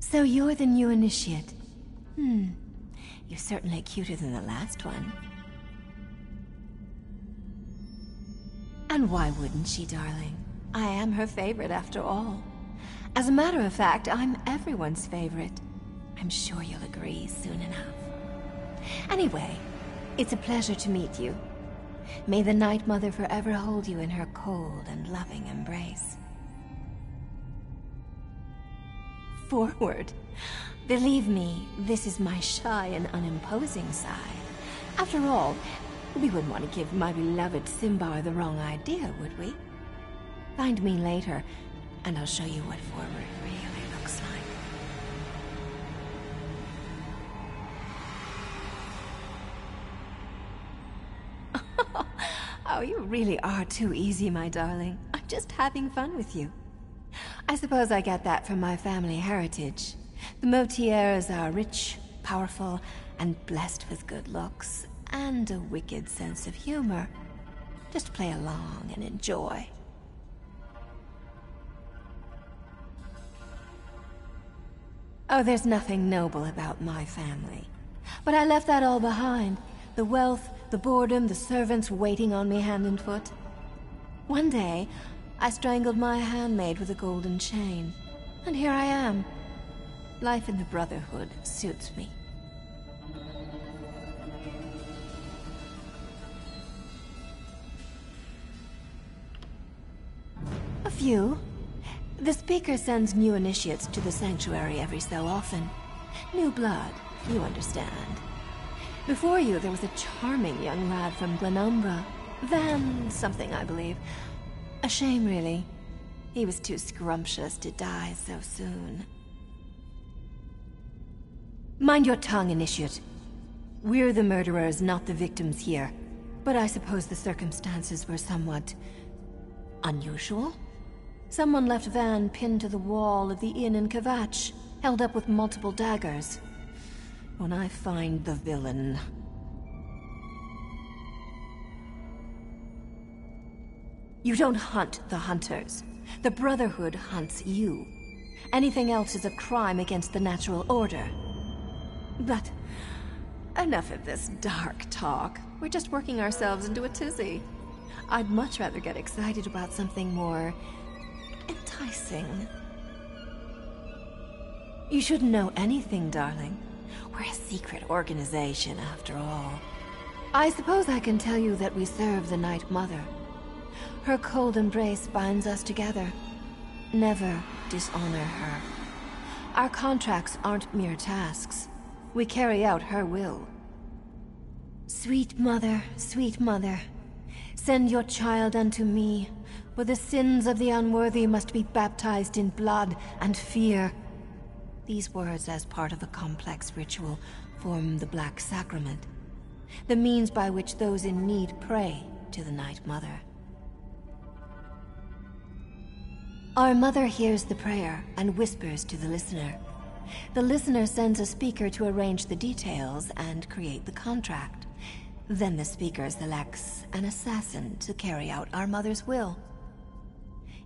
So you're the new initiate. You're certainly cuter than the last one. And why wouldn't she, darling? I am her favorite after all. As a matter of fact, I'm everyone's favorite. I'm sure you'll agree soon enough. Anyway, it's a pleasure to meet you. May the Night Mother forever hold you in her cold and loving embrace. Forward. Believe me, this is my shy and unimposing side. After all, we wouldn't want to give my beloved Simbar the wrong idea, would we? Find me later, and I'll show you what forward really looks like. Oh, you really are too easy, my darling. I'm just having fun with you. I suppose I get that from my family heritage. The Motiers are rich, powerful, and blessed with good looks, and a wicked sense of humor. Just play along and enjoy. Oh, there's nothing noble about my family. But I left that all behind. The wealth, the boredom, the servants waiting on me hand and foot. One day, I strangled my handmaid with a golden chain. And here I am. Life in the Brotherhood suits me. A few. The Speaker sends new initiates to the Sanctuary every so often. New blood, you understand. Before you, there was a charming young lad from Glenumbra. Van something, I believe. A shame, really. He was too scrumptious to die so soon. Mind your tongue, Initiate. We're the murderers, not the victims here. But I suppose the circumstances were somewhat... unusual? Someone left Van pinned to the wall of the inn in Kvatch, held up with multiple daggers. When I find the villain... You don't hunt the hunters. The Brotherhood hunts you. Anything else is a crime against the natural order. But enough of this dark talk. We're just working ourselves into a tizzy. I'd much rather get excited about something more enticing. You shouldn't know anything, darling. We're a secret organization, after all. I suppose I can tell you that we serve the Night Mother. Her cold embrace binds us together. Never dishonor her. Our contracts aren't mere tasks. We carry out her will. Sweet mother, send your child unto me, for the sins of the unworthy must be baptized in blood and fear. These words, as part of a complex ritual, form the Black Sacrament, the means by which those in need pray to the Night Mother. Our mother hears the prayer and whispers to the listener. The listener sends a speaker to arrange the details and create the contract. Then the speaker selects an assassin to carry out our mother's will.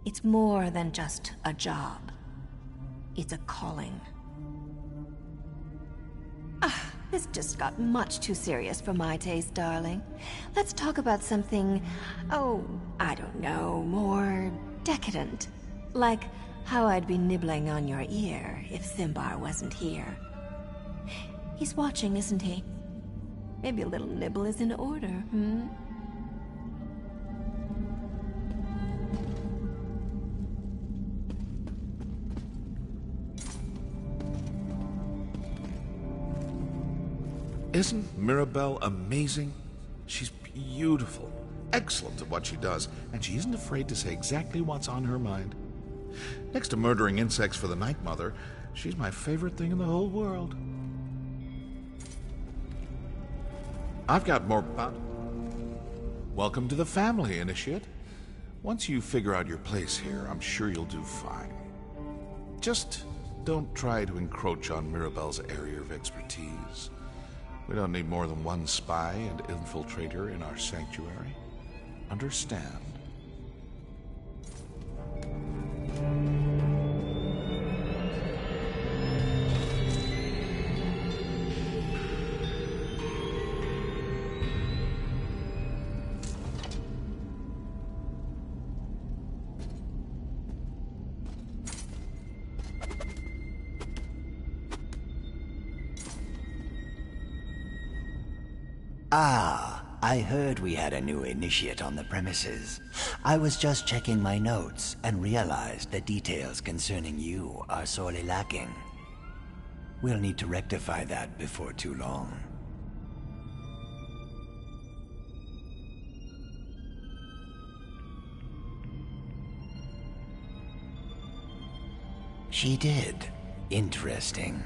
It's more than just a job. It's a calling. This just got much too serious for my taste, darling. Let's talk about something, I don't know, more decadent. Like how I'd be nibbling on your ear if Simbar wasn't here. He's watching, isn't he? Maybe a little nibble is in order, hmm? Isn't Mirabelle amazing? She's beautiful, excellent at what she does, and she isn't afraid to say exactly what's on her mind. Next to murdering insects for the Night Mother, she's my favorite thing in the whole world. I've got more Welcome to the family, Initiate. Once you figure out your place here, I'm sure you'll do fine. Just don't try to encroach on Mirabelle's area of expertise. We don't need more than one spy and infiltrator in our sanctuary. Understand? I heard we had a new initiate on the premises. I was just checking my notes and realized the details concerning you are sorely lacking. We'll need to rectify that before too long. She did. Interesting.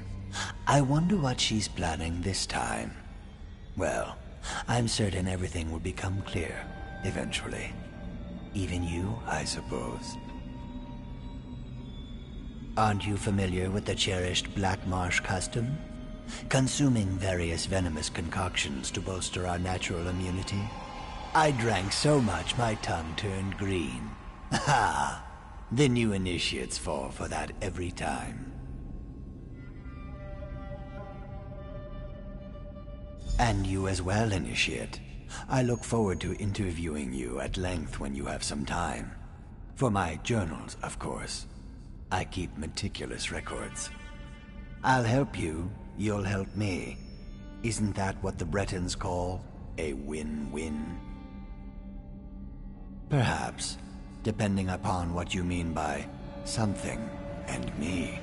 I wonder what she's planning this time. Well, I'm certain everything will become clear, eventually. Even you, I suppose. Aren't you familiar with the cherished Black Marsh custom? Consuming various venomous concoctions to bolster our natural immunity? I drank so much my tongue turned green. Ha! The new initiates fall for that every time. And you as well, Initiate. I look forward to interviewing you at length when you have some time. For my journals, of course. I keep meticulous records. I'll help you, you'll help me. Isn't that what the Bretons call a win-win? Perhaps, depending upon what you mean by something and me.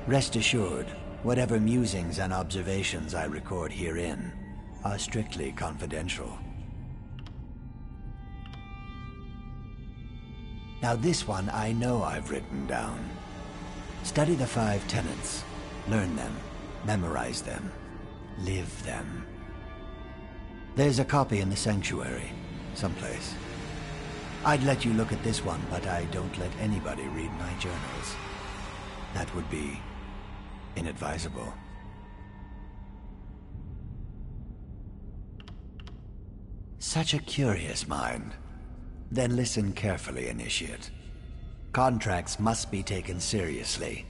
Rest assured, whatever musings and observations I record herein are strictly confidential. Now this one I know I've written down. Study the 5 tenets. Learn them. Memorize them. Live them. There's a copy in the sanctuary, someplace. I'd let you look at this one, but I don't let anybody read my journals. That would be inadvisable. Such a curious mind. Then listen carefully, Initiate. Contracts must be taken seriously.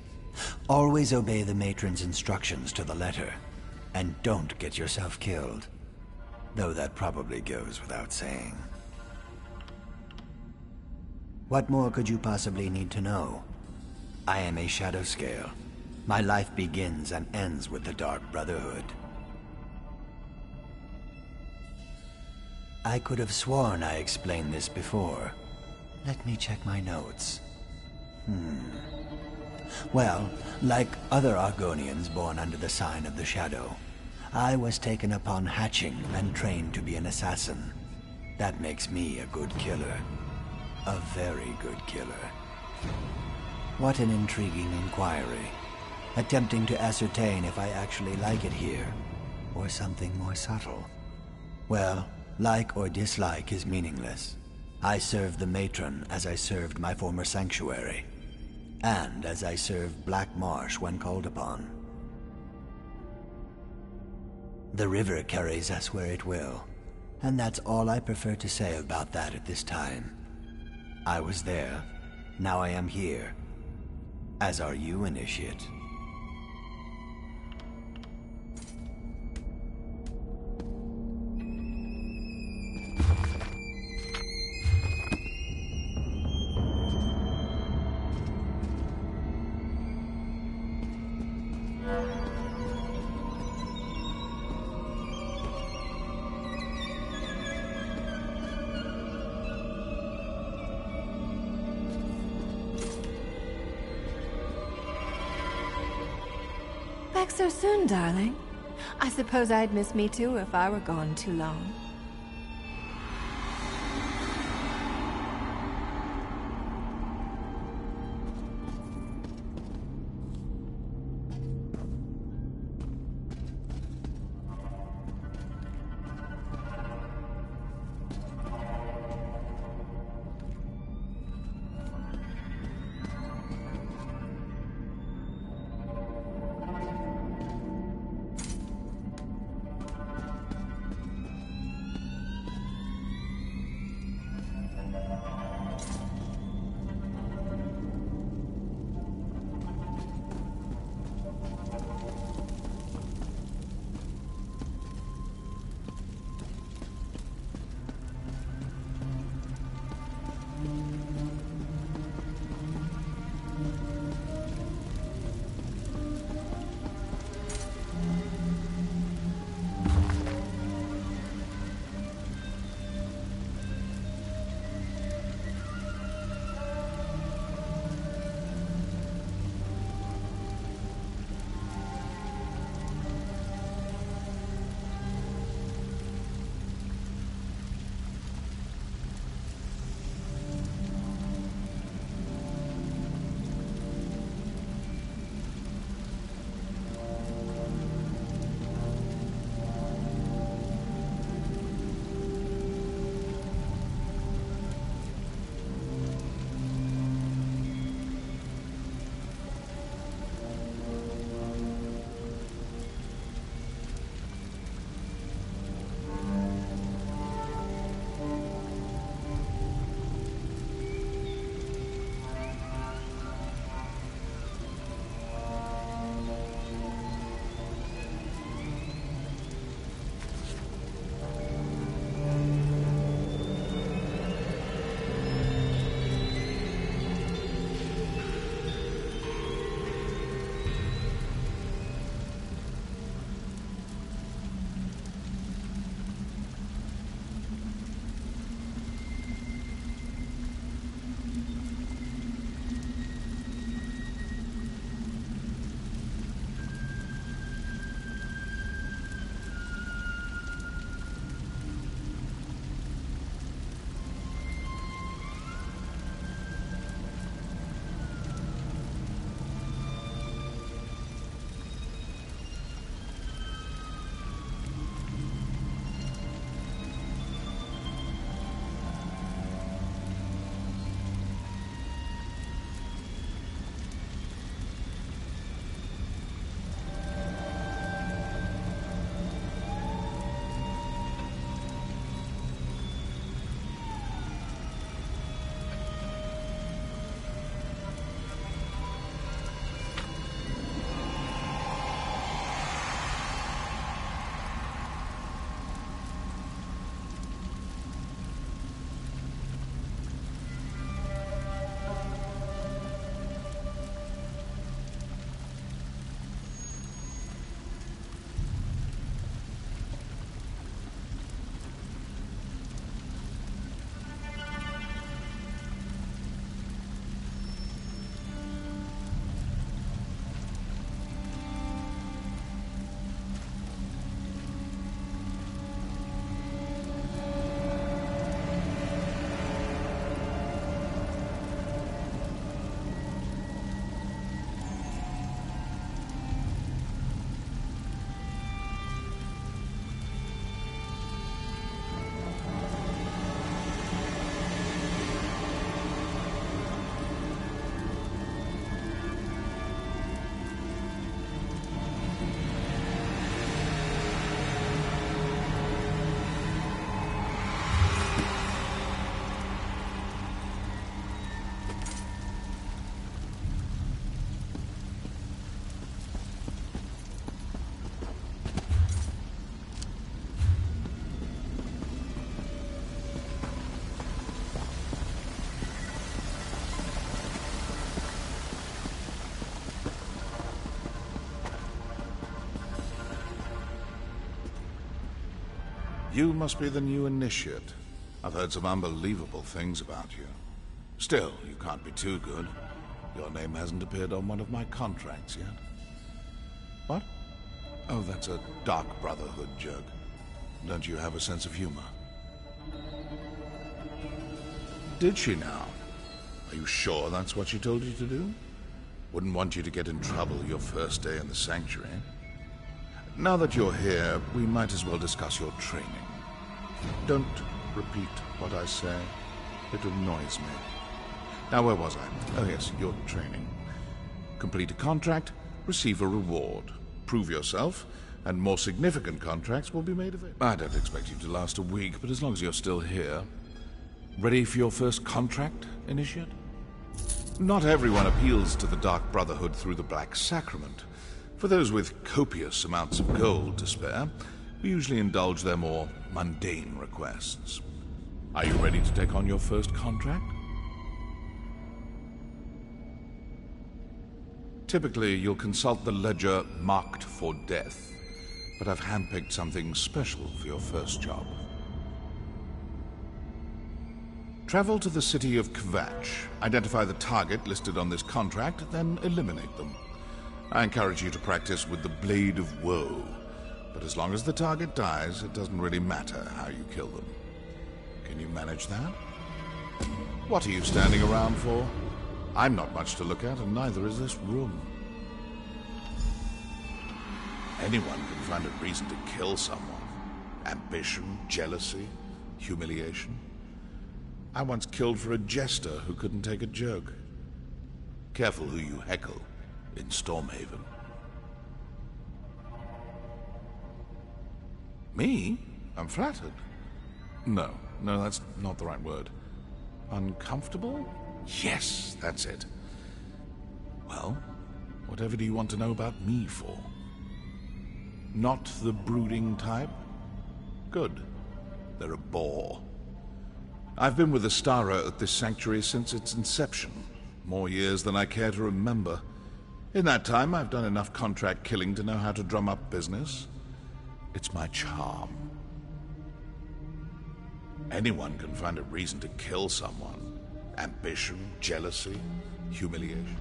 Always obey the matron's instructions to the letter, and don't get yourself killed. Though that probably goes without saying. What more could you possibly need to know? I am a Shadow Scale. My life begins and ends with the Dark Brotherhood. I could have sworn I explained this before. Let me check my notes. Well, like other Argonians born under the sign of the Shadow, I was taken upon hatching and trained to be an assassin. That makes me a good killer. A very good killer. What an intriguing inquiry. Attempting to ascertain if I actually like it here, or something more subtle. Well, like or dislike is meaningless. I serve the Matron as I served my former sanctuary, and as I served Black Marsh when called upon. The river carries us where it will, and that's all I prefer to say about that at this time. I was there, now I am here. As are you, Initiate. Back so soon, darling. I suppose I'd miss me too if I were gone too long. You must be the new initiate. I've heard some unbelievable things about you. Still, you can't be too good. Your name hasn't appeared on one of my contracts yet. What? Oh, that's a Dark Brotherhood joke. Don't you have a sense of humor? Did she now? Are you sure that's what she told you to do? Wouldn't want you to get in trouble your first day in the Sanctuary. Now that you're here, we might as well discuss your training. Don't repeat what I say. It annoys me. Now, where was I? Oh, yes, your training. Complete a contract, receive a reward. Prove yourself, and more significant contracts will be made available. I don't expect you to last a week, but as long as you're still here. Ready for your first contract, Initiate? Not everyone appeals to the Dark Brotherhood through the Black Sacrament. For those with copious amounts of gold to spare, we usually indulge their more mundane requests. Are you ready to take on your first contract? Typically, you'll consult the ledger marked for death, but I've handpicked something special for your first job. Travel to the city of Kvatch, identify the target listed on this contract, then eliminate them. I encourage you to practice with the Blade of Woe, but as long as the target dies, it doesn't really matter how you kill them. Can you manage that? What are you standing around for? I'm not much to look at, and neither is this room. Anyone can find a reason to kill someone. Ambition, jealousy, humiliation. I once killed for a jester who couldn't take a joke. Careful who you heckle in Stormhaven. Me? I'm flattered. No, that's not the right word. Uncomfortable? Yes, that's it. Well, whatever do you want to know about me for? Not the brooding type? Good. They're a bore. I've been with Astara at this sanctuary since its inception. More years than I care to remember. In that time, I've done enough contract killing to know how to drum up business. It's my charm. Anyone can find a reason to kill someone. Ambition, jealousy, humiliation.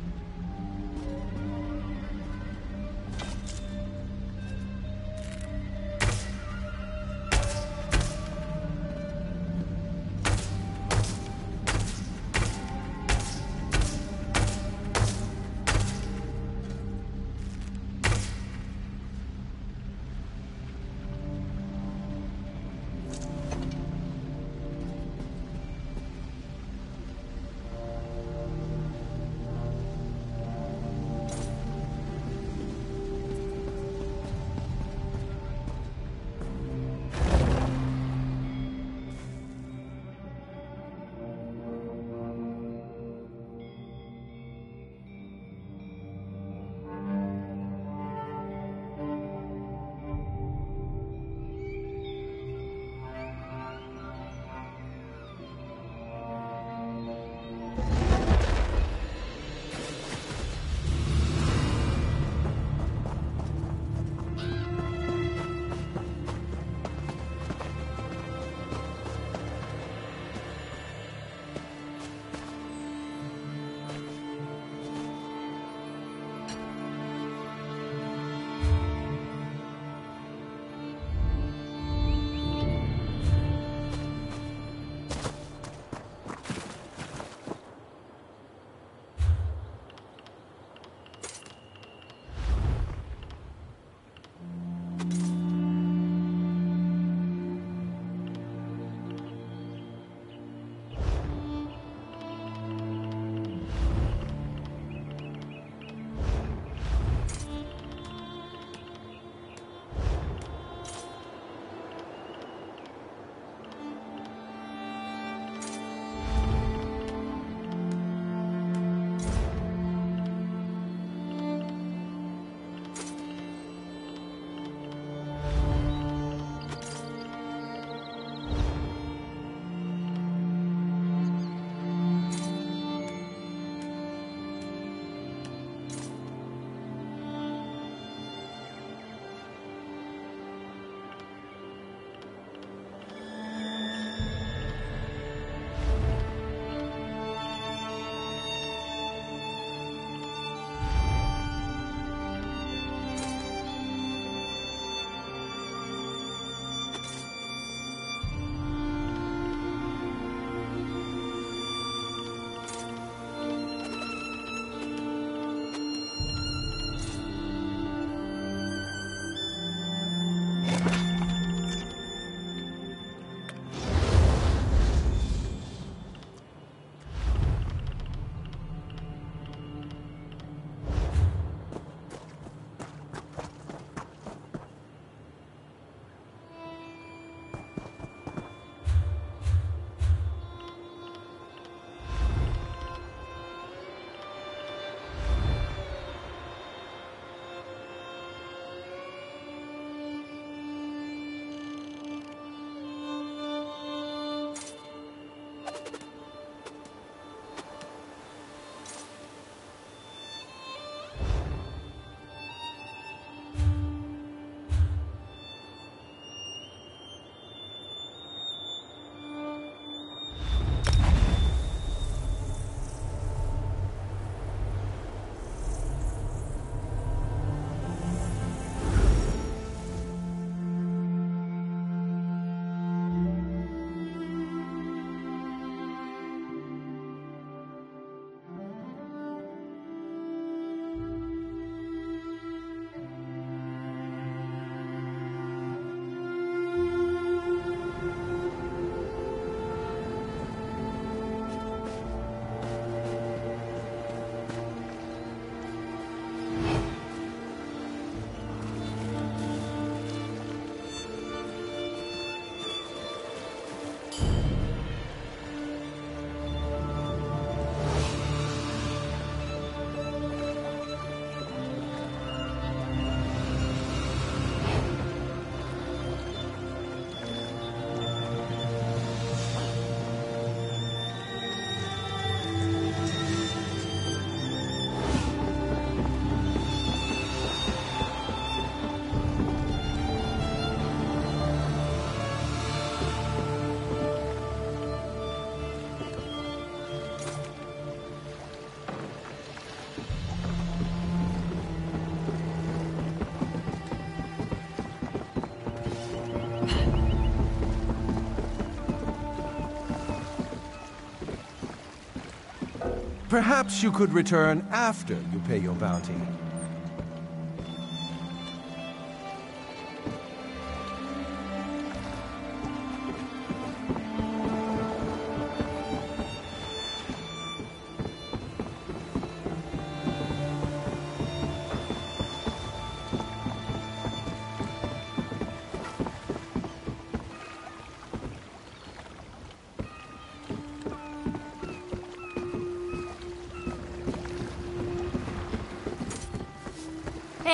Perhaps you could return after you pay your bounty.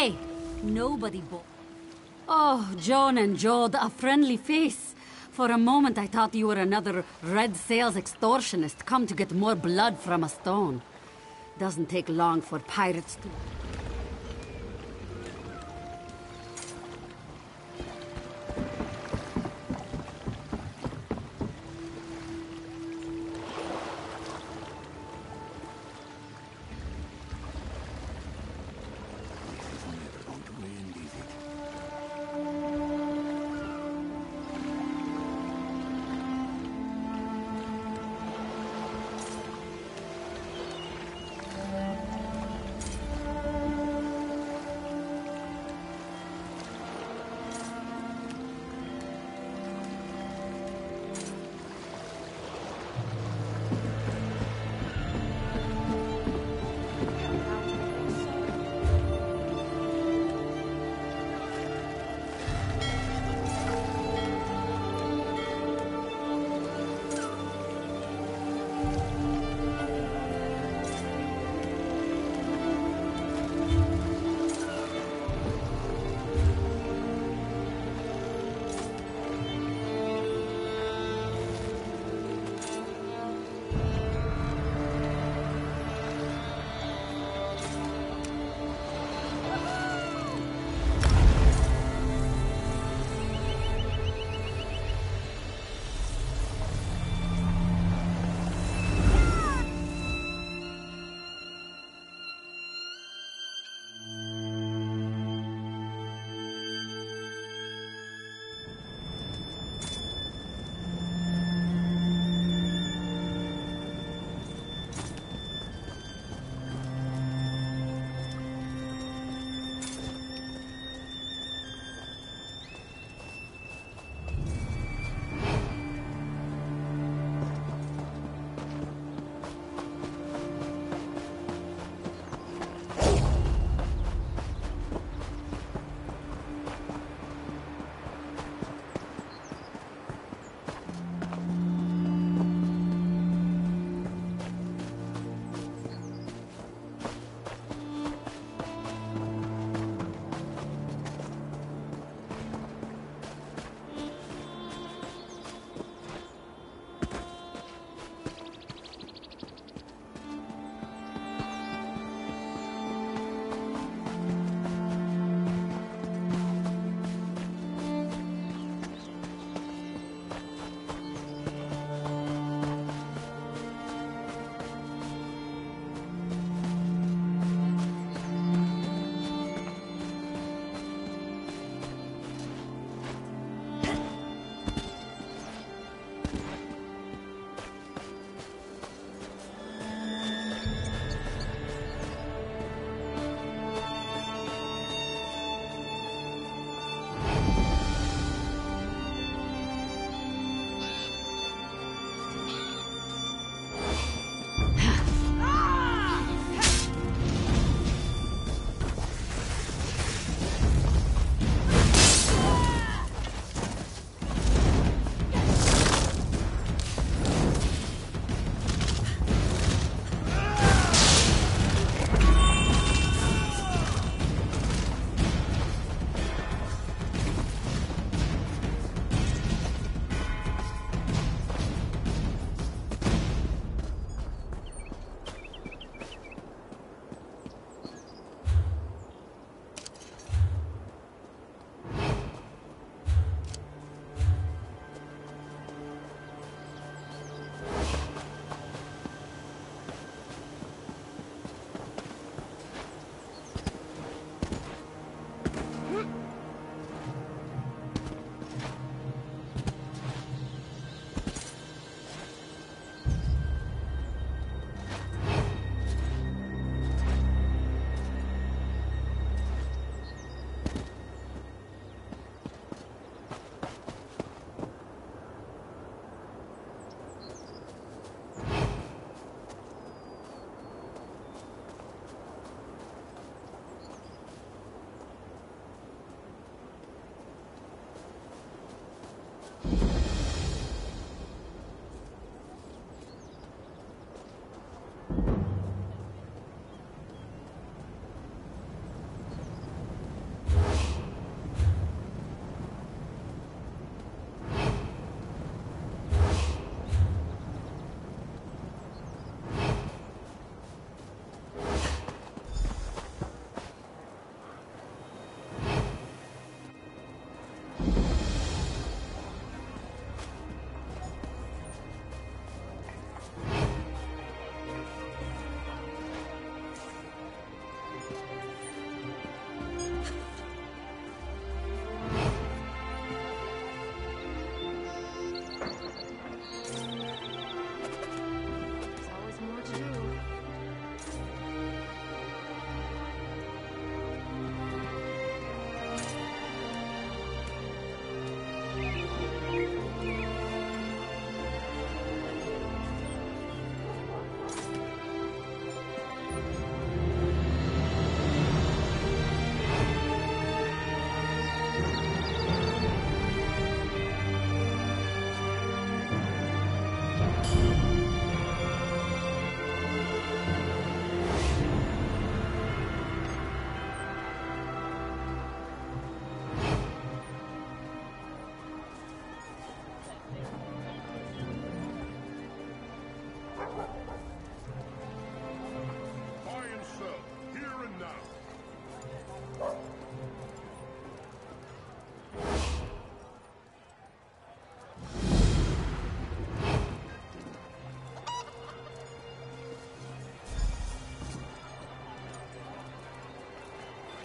Hey, nobody Oh, John and Jode, a friendly face. For a moment I thought you were another Red Sails extortionist come to get more blood from a stone. Doesn't take long for pirates to...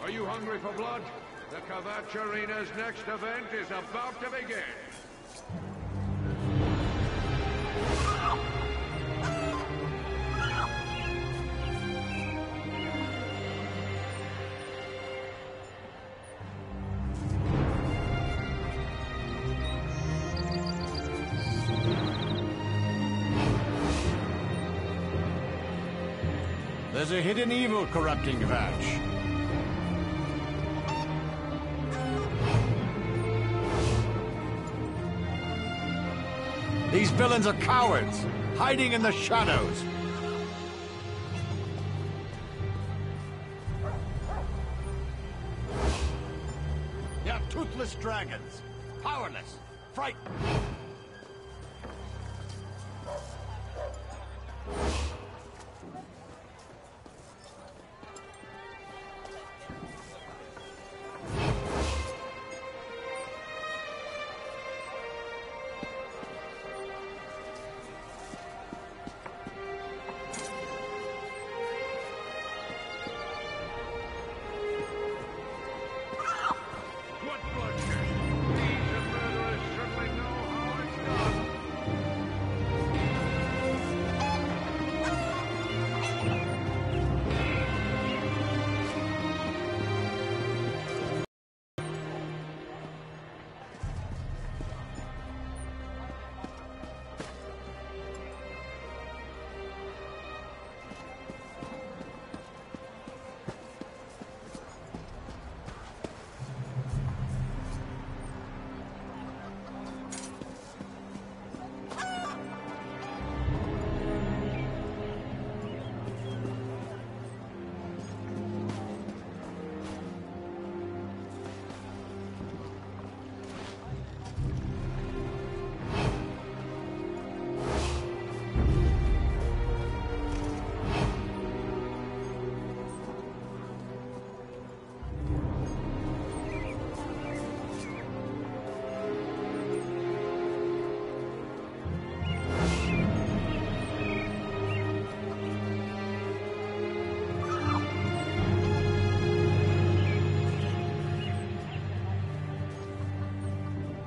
Are you hungry for blood? The Kvatch Arena's next event is about to begin. There's a hidden evil corrupting Kvatch. These villains are cowards, hiding in the shadows. They're toothless dragons, powerless, frightened.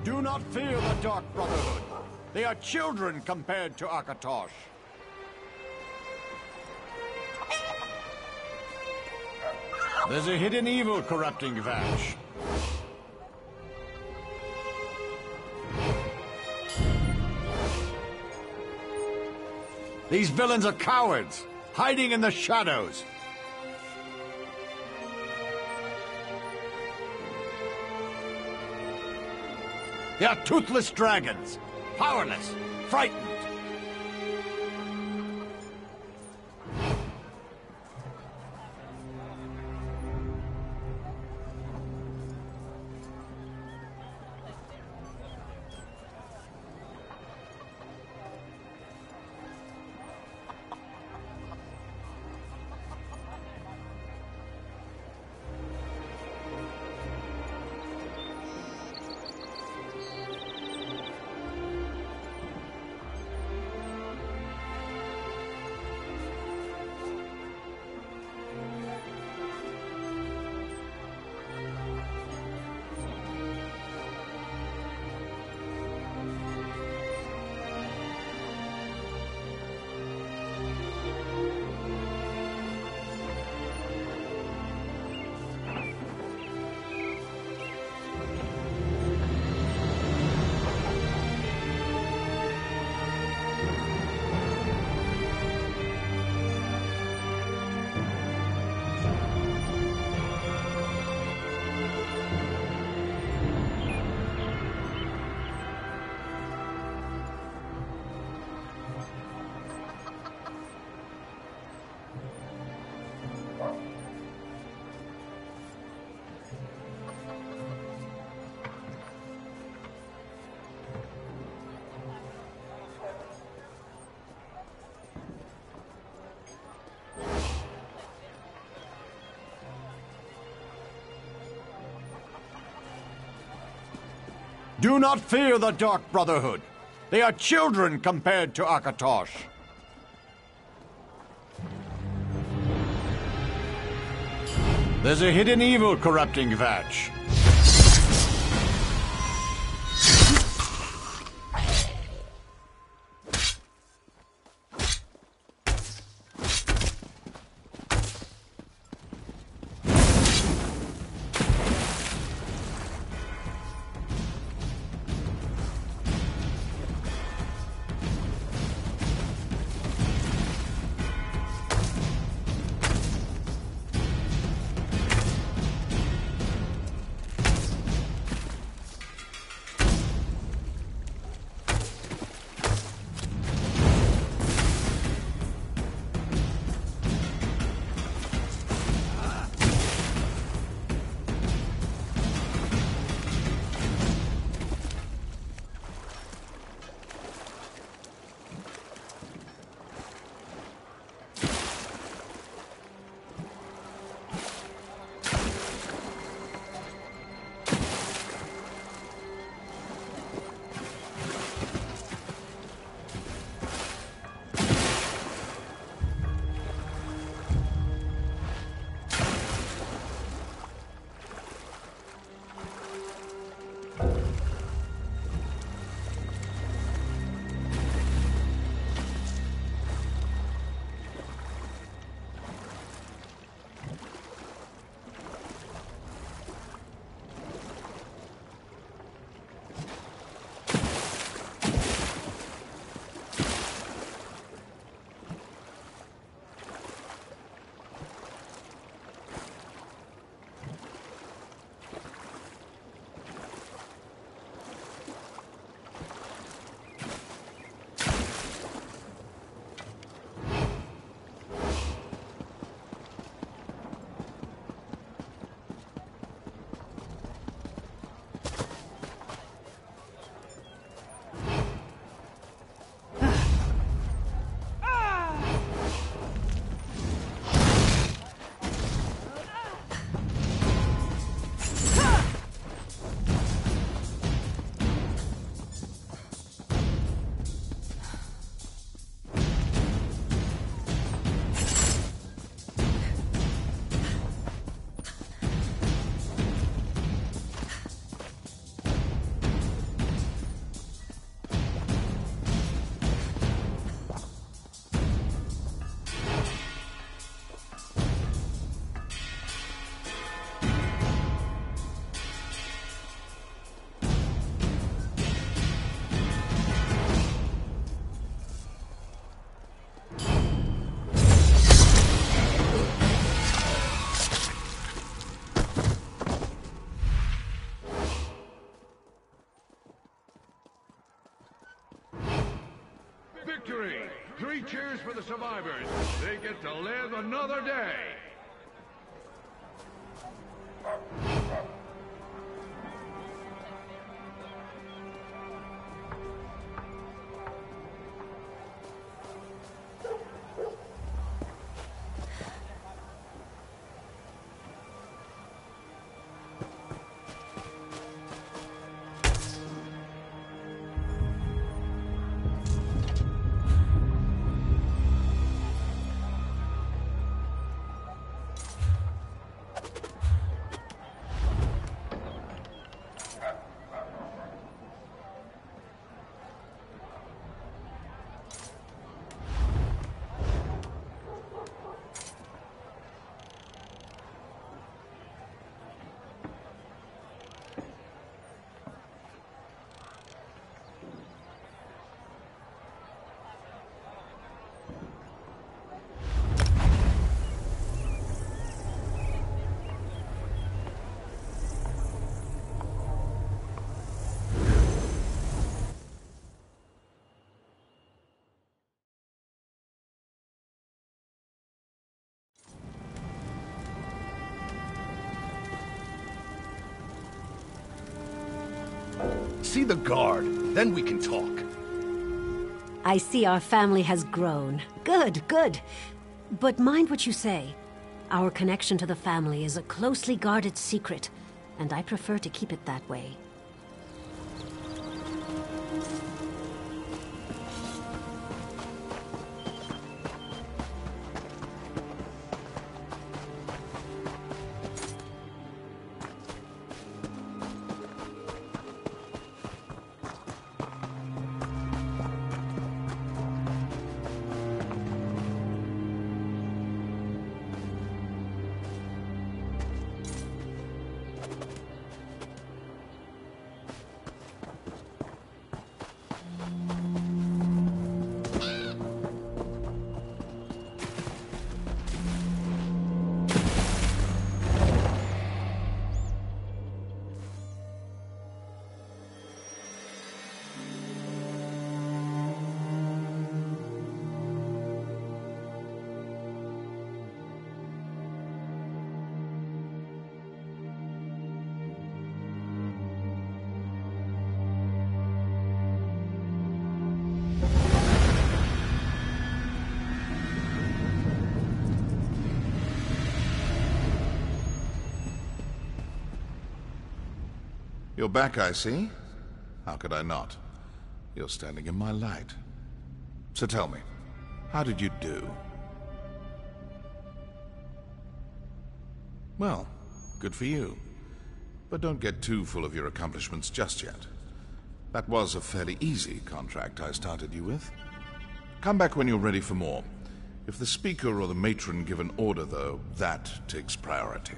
Do not fear the Dark Brotherhood. They are children compared to Akatosh. There's a hidden evil corrupting Kvatch. These villains are cowards, hiding in the shadows. They are toothless dragons, powerless, frightened. Do not fear the Dark Brotherhood. They are children compared to Akatosh. There's a hidden evil corrupting Kvatch. Victory! 3 cheers for the survivors. They get to live another day. See the guard, then we can talk. I see our family has grown. Good, good. But mind what you say. Our connection to the family is a closely guarded secret, and I prefer to keep it that way. You're back, I see. How could I not? You're standing in my light. So tell me, how did you do? Well, good for you. But don't get too full of your accomplishments just yet. That was a fairly easy contract I started you with. Come back when you're ready for more. If the Speaker or the Matron give an order, though, that takes priority.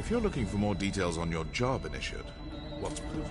If you're looking for more details on your job, Initiate, what's proof?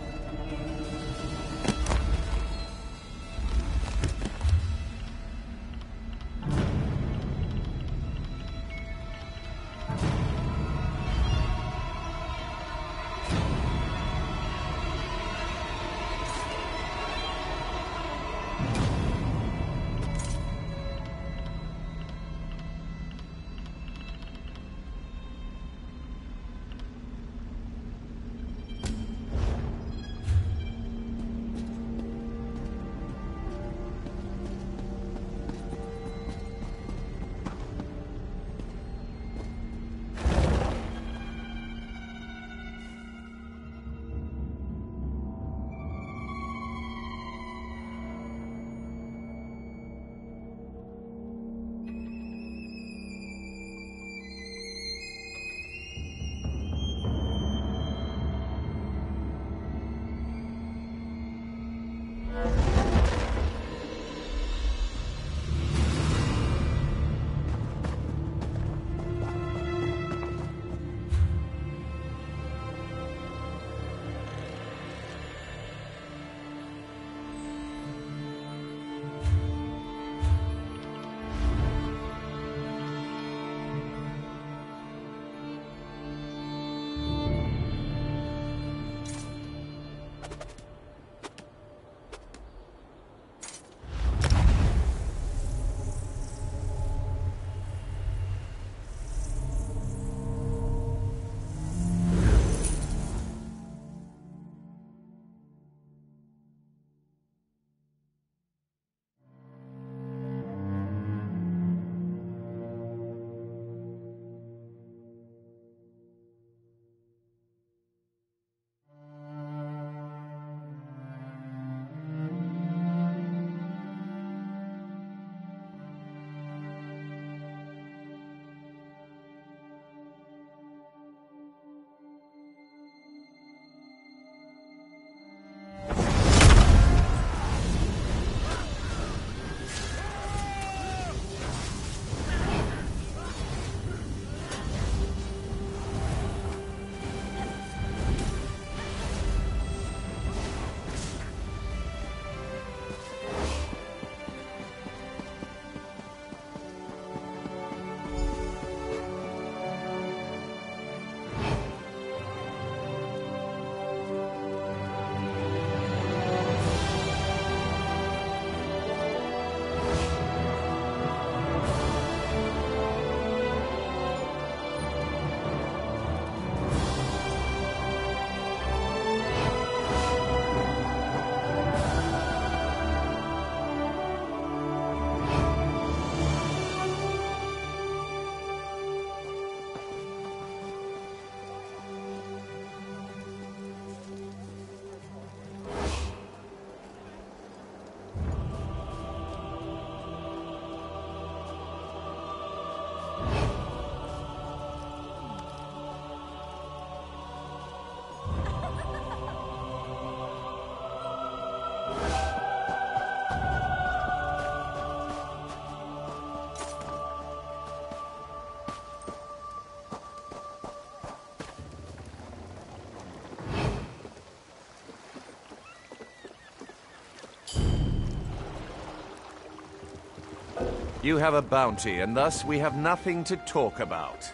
You have a bounty, and thus we have nothing to talk about.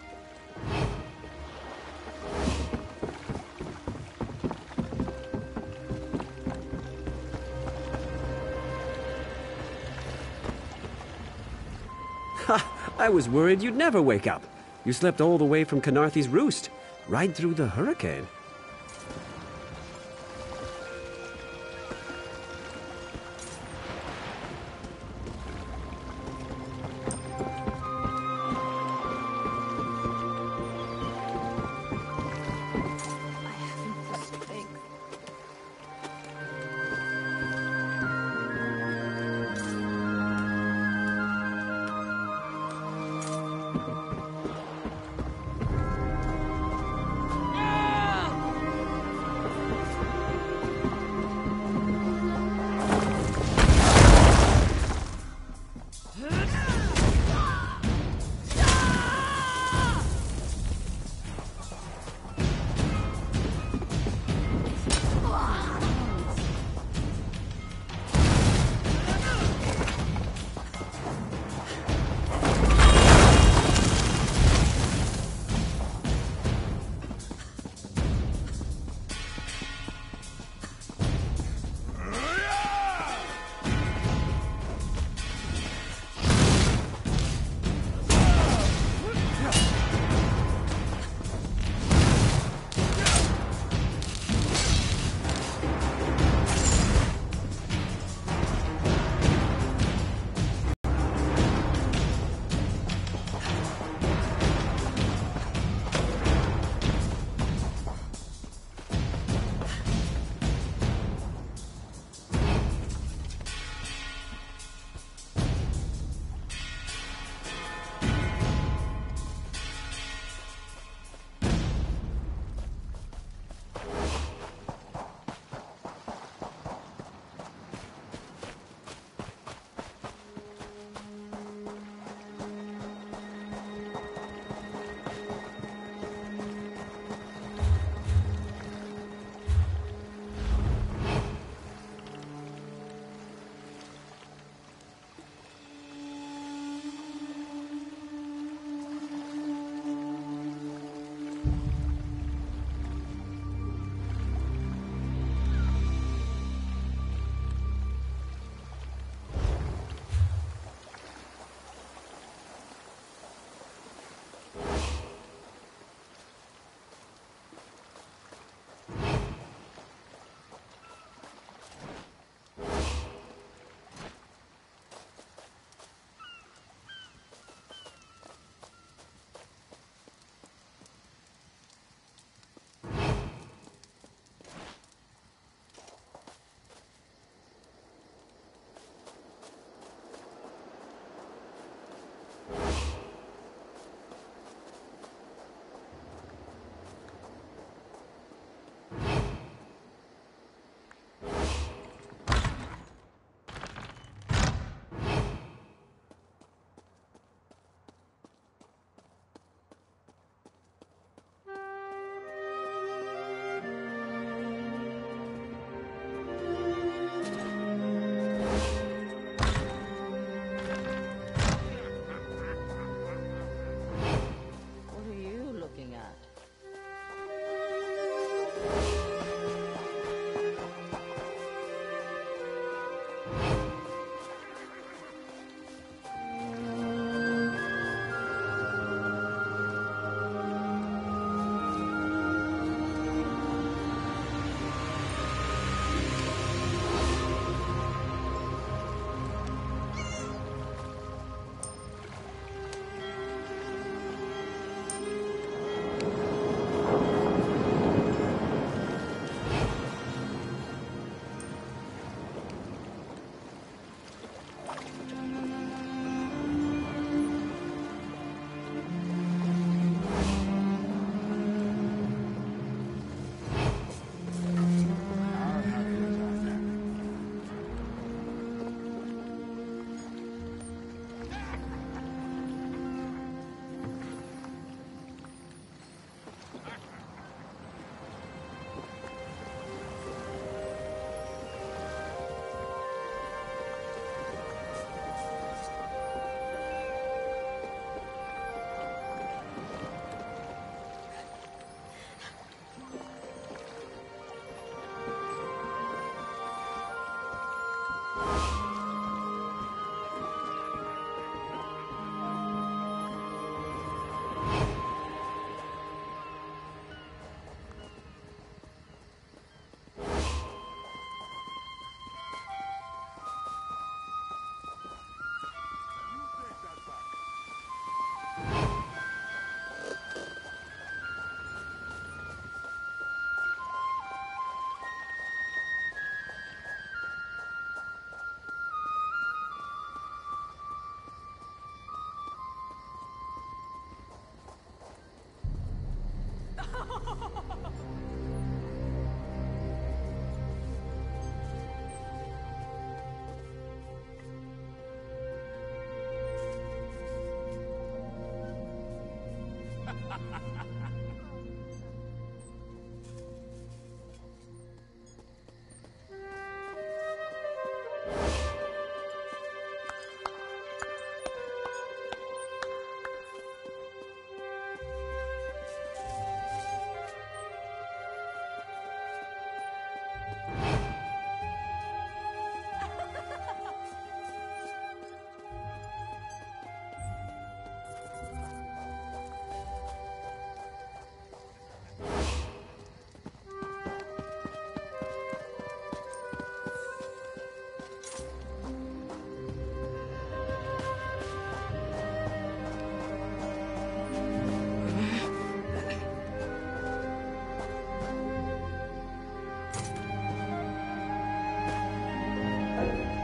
Ha! I was worried you'd never wake up. You slept all the way from Khenarthi's roost, right through the hurricane.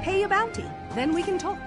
Pay a bounty, then we can talk.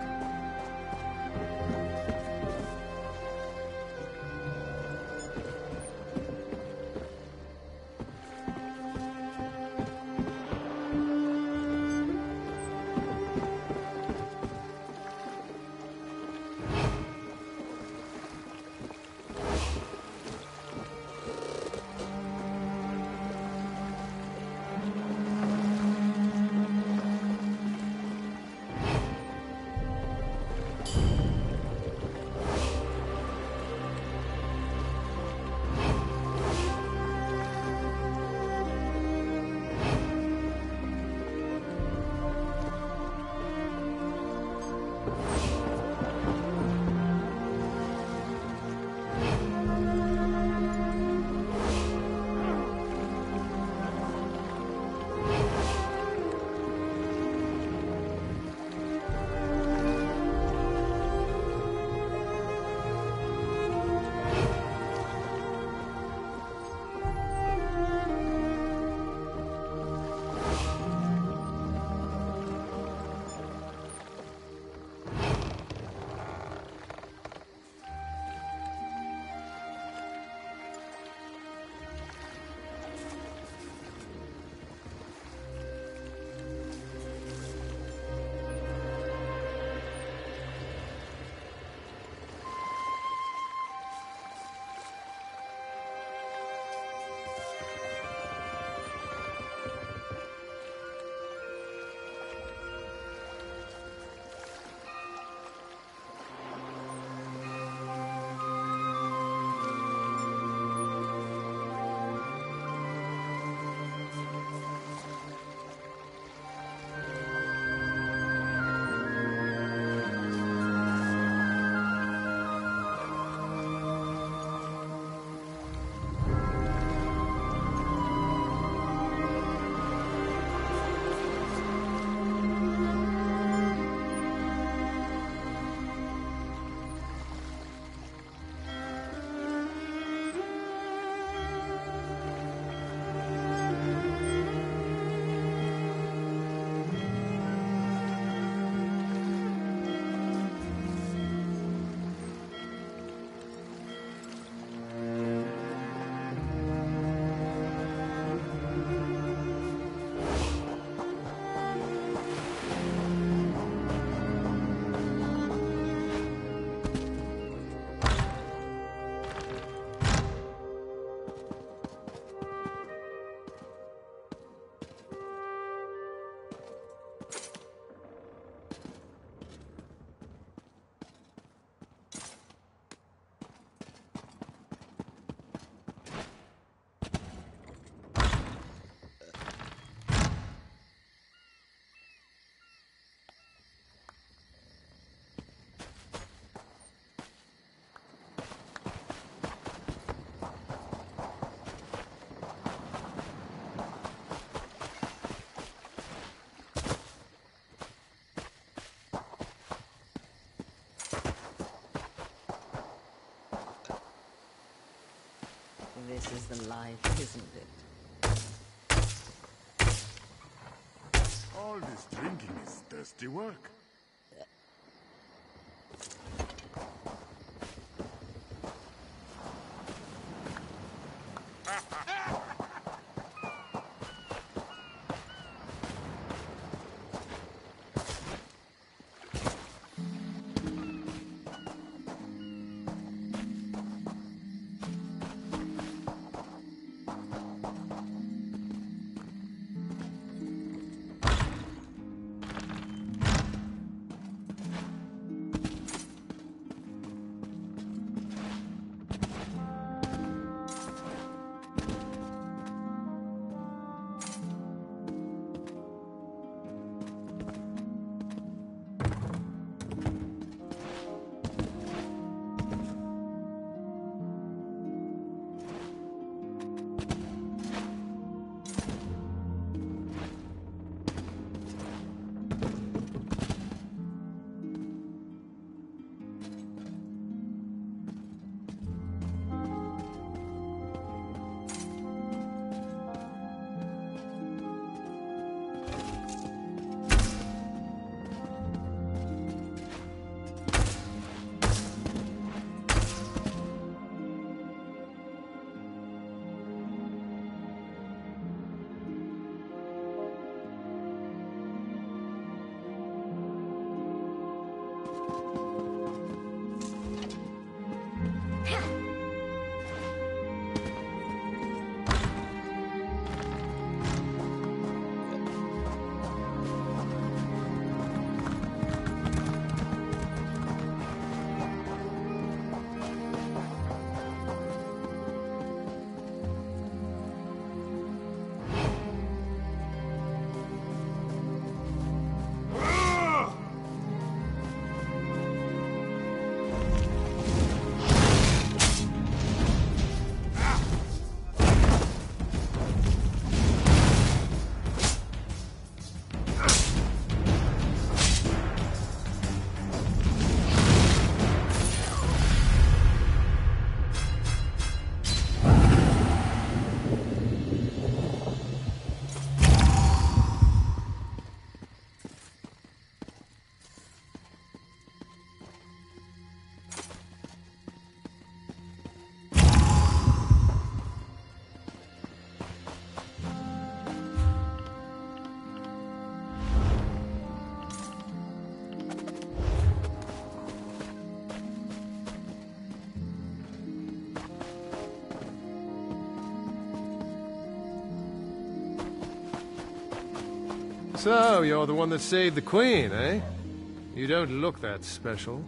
This is the life, isn't it? All this drinking is dirty work. So, you're the one that saved the Queen, eh? You don't look that special.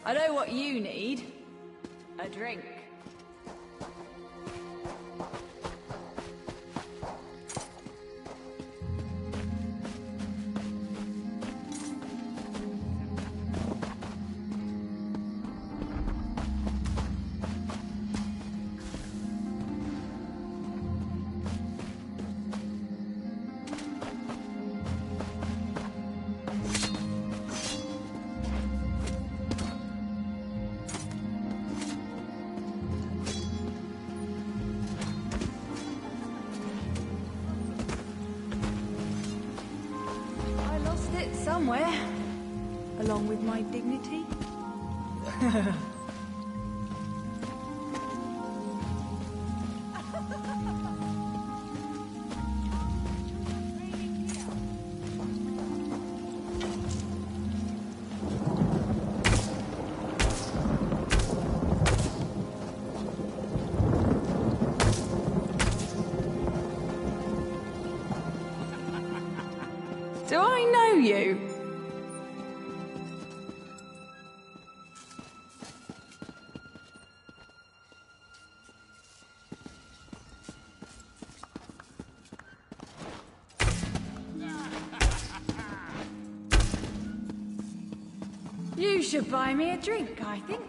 I know what you need. A drink. Somewhere, along with my dignity. Do I know you? You should buy me a drink, I think.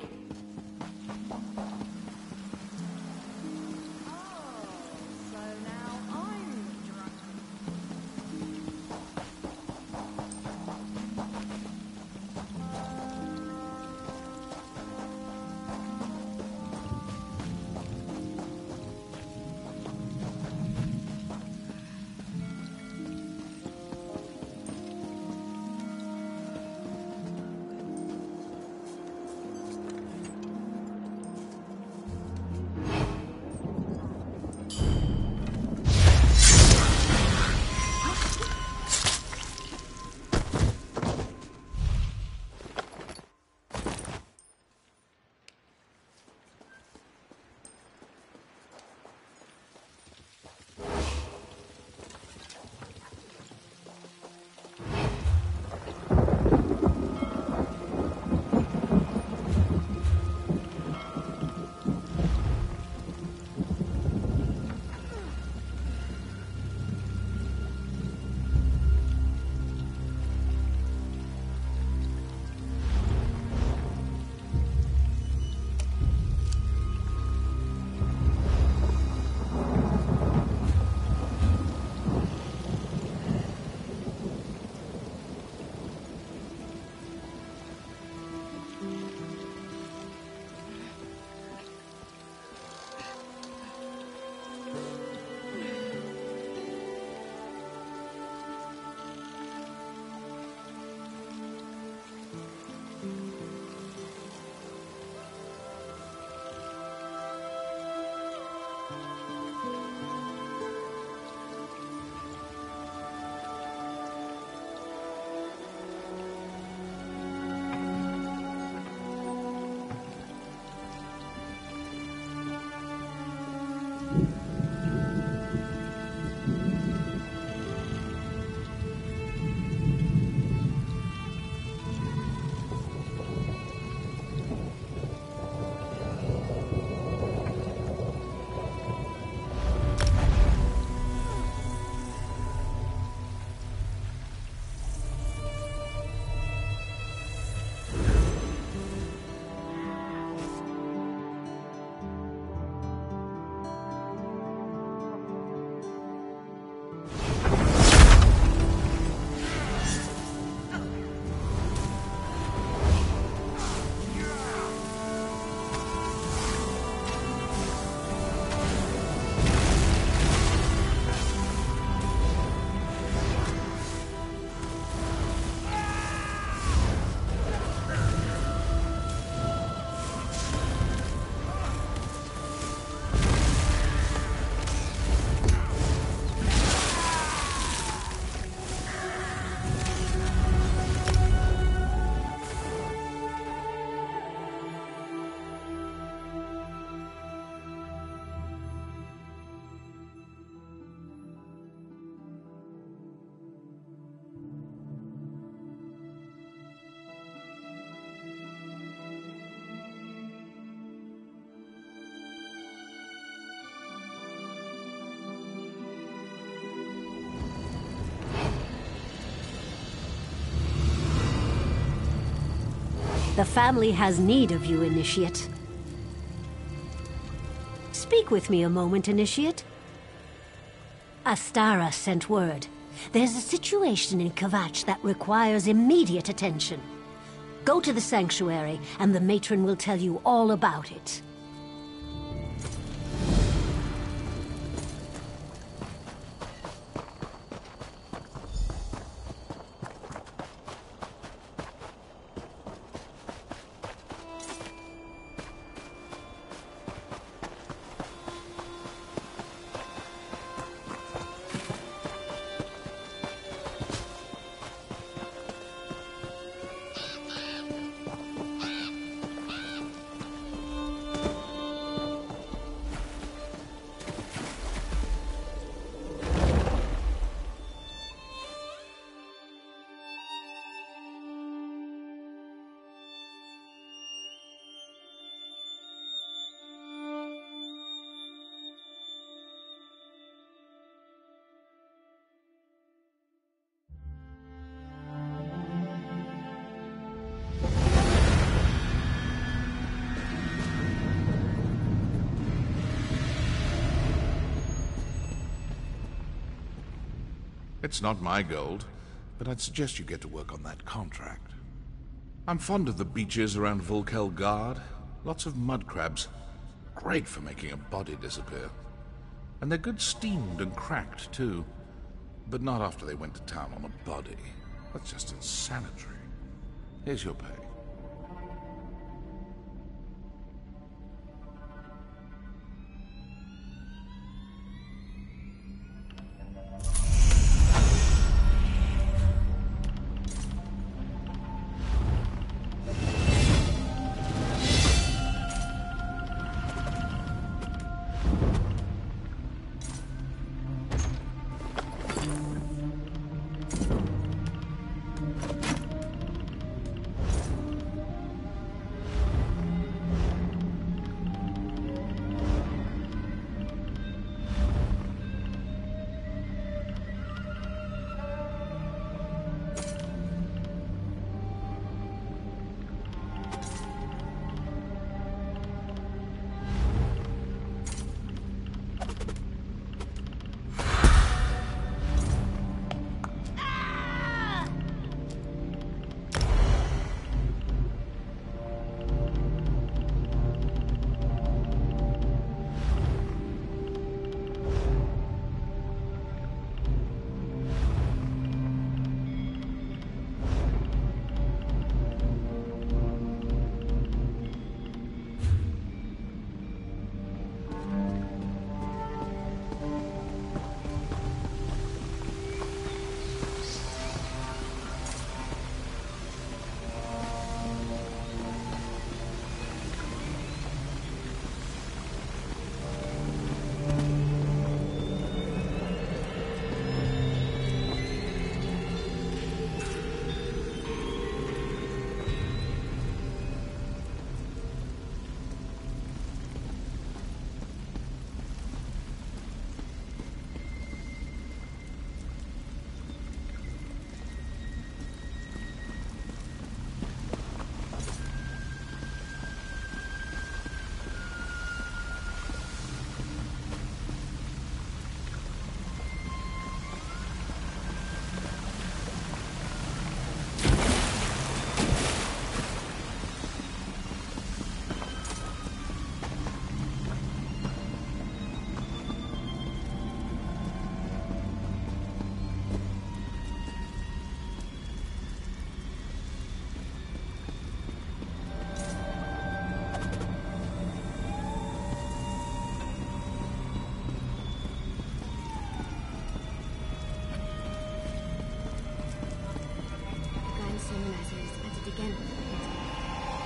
The family has need of you, Initiate. Speak with me a moment, Initiate. Astara sent word. There's a situation in Kvatch that requires immediate attention. Go to the sanctuary, and the matron will tell you all about it. It's not my gold, but I'd suggest you get to work on that contract. I'm fond of the beaches around Volkel Guard. Lots of mud crabs. Great for making a body disappear. And they're good steamed and cracked, too. But not after they went to town on a body. That's just insanitary. Here's your pay.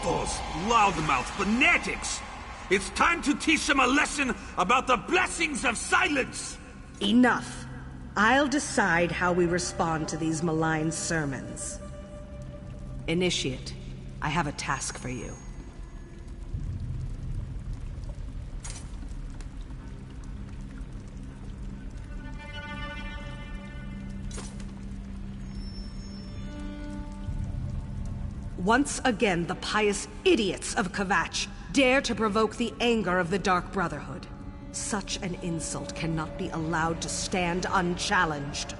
Those loudmouth fanatics! It's time to teach them a lesson about the blessings of silence! Enough. I'll decide how we respond to these malign sermons. Initiate, I have a task for you. Once again, the pious idiots of Kvatch dare to provoke the anger of the Dark Brotherhood. Such an insult cannot be allowed to stand unchallenged.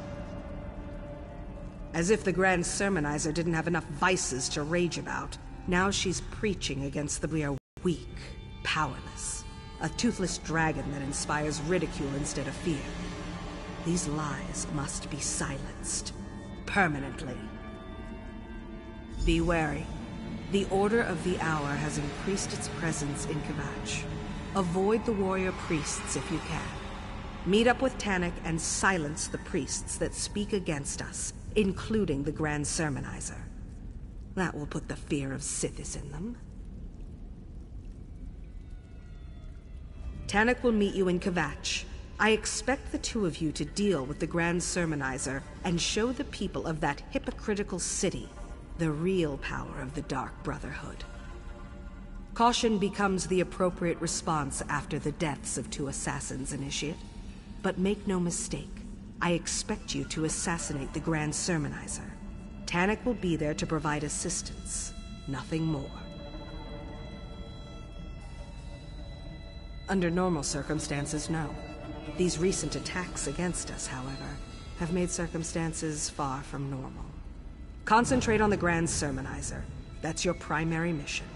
As if the Grand Sermonizer didn't have enough vices to rage about, now she's preaching against the we are weak, powerless. A toothless dragon that inspires ridicule instead of fear. These lies must be silenced. Permanently. Be wary. The Order of the Hour has increased its presence in Kvatch. Avoid the warrior priests if you can. Meet up with Tannic and silence the priests that speak against us, including the Grand Sermonizer. That will put the fear of Sithis in them. Tannic will meet you in Kvatch. I expect the two of you to deal with the Grand Sermonizer and show the people of that hypocritical city the real power of the Dark Brotherhood. Caution becomes the appropriate response after the deaths of 2 assassins, Initiate. But make no mistake, I expect you to assassinate the Grand Sermonizer. Tannic will be there to provide assistance, nothing more. Under normal circumstances, no. These recent attacks against us, however, have made circumstances far from normal. Concentrate on the Grand Sermonizer. That's your primary mission.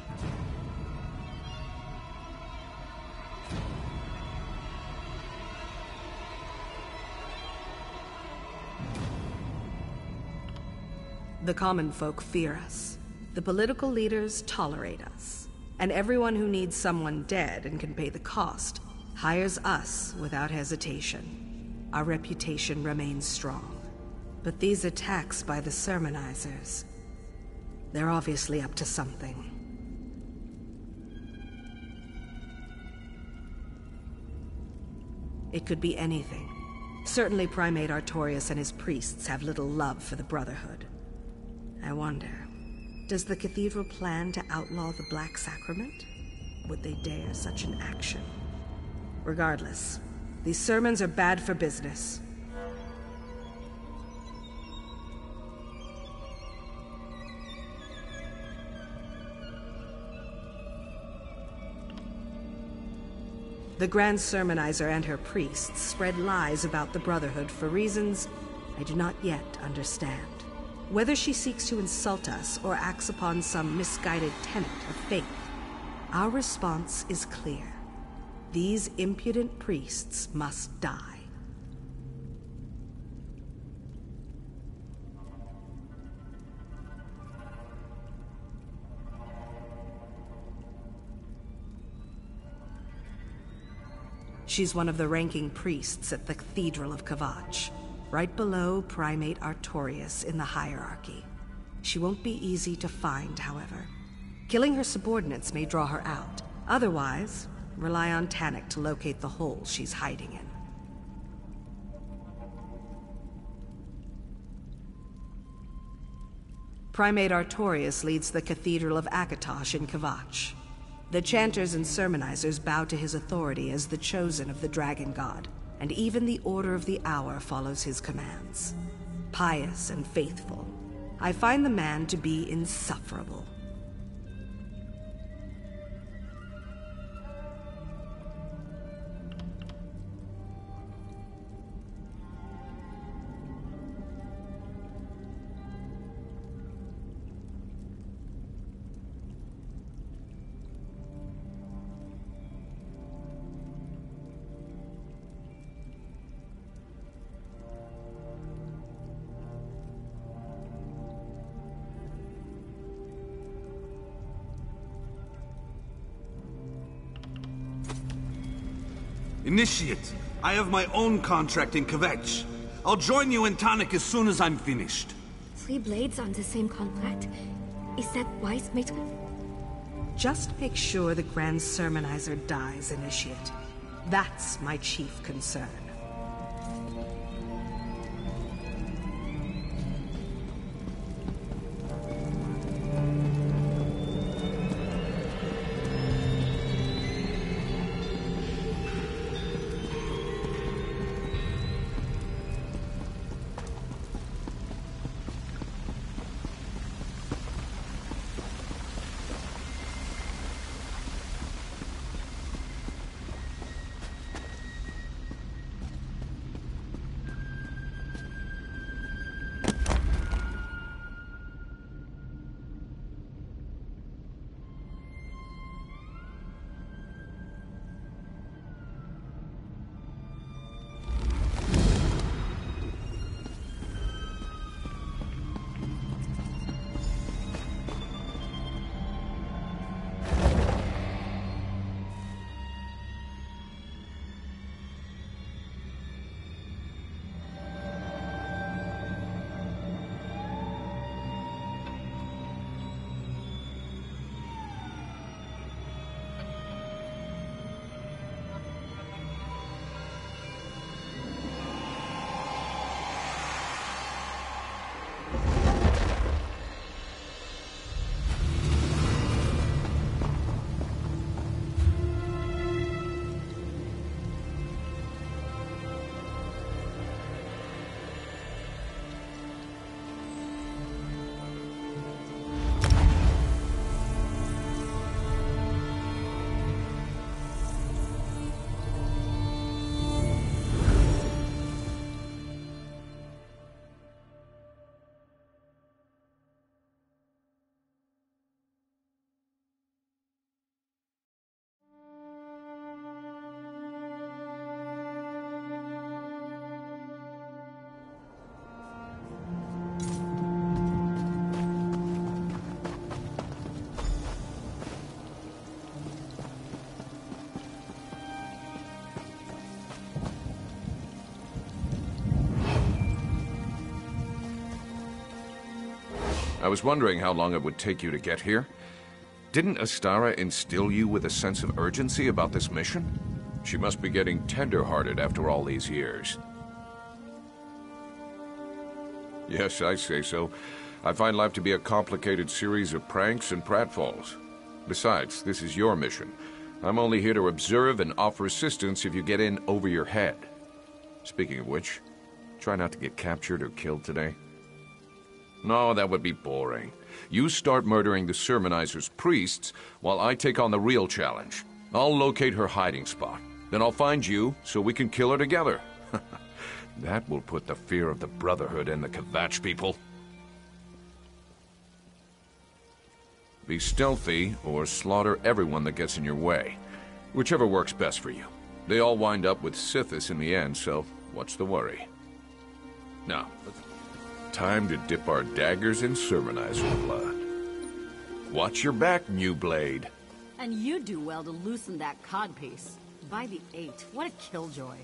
The common folk fear us. The political leaders tolerate us. And everyone who needs someone dead and can pay the cost hires us without hesitation. Our reputation remains strong. But these attacks by the Sermonizers, they're obviously up to something. It could be anything. Certainly Primate Artorias and his priests have little love for the Brotherhood. I wonder, does the Cathedral plan to outlaw the Black Sacrament? Would they dare such an action? Regardless, these sermons are bad for business. The Grand Sermonizer and her priests spread lies about the Brotherhood for reasons I do not yet understand. Whether she seeks to insult us or acts upon some misguided tenet of faith, our response is clear. These impudent priests must die. She's one of the ranking priests at the Cathedral of Kvatch, right below Primate Artorias in the hierarchy. She won't be easy to find, however. Killing her subordinates may draw her out. Otherwise, rely on Tannic to locate the hole she's hiding in. Primate Artorias leads the Cathedral of Akatosh in Kvatch. The Chanters and Sermonizers bow to his authority as the chosen of the Dragon God, and even the Order of the Hour follows his commands. Pious and faithful, I find the man to be insufferable. Initiate, I have my own contract in Kvatch. I'll join you in Tannic as soon as I'm finished. 3 blades on the same contract? Is that wise, mate? Just make sure the Grand Sermonizer dies, Initiate. That's my chief concern. I was wondering how long it would take you to get here. Didn't Astara instill you with a sense of urgency about this mission? She must be getting tender-hearted after all these years. Yes, I say so. I find life to be a complicated series of pranks and pratfalls. Besides, this is your mission. I'm only here to observe and offer assistance if you get in over your head. Speaking of which, try not to get captured or killed today. No, that would be boring. You start murdering the Sermonizer's priests while I take on the real challenge. I'll locate her hiding spot. Then I'll find you so we can kill her together. That will put the fear of the Brotherhood in the Kvatch people. Be stealthy or slaughter everyone that gets in your way. Whichever works best for you. They all wind up with Sithis in the end, so what's the worry? Now, time to dip our daggers in Sermonizer blood. Watch your back, New Blade. And you do well to loosen that codpiece. By the 8, what a killjoy.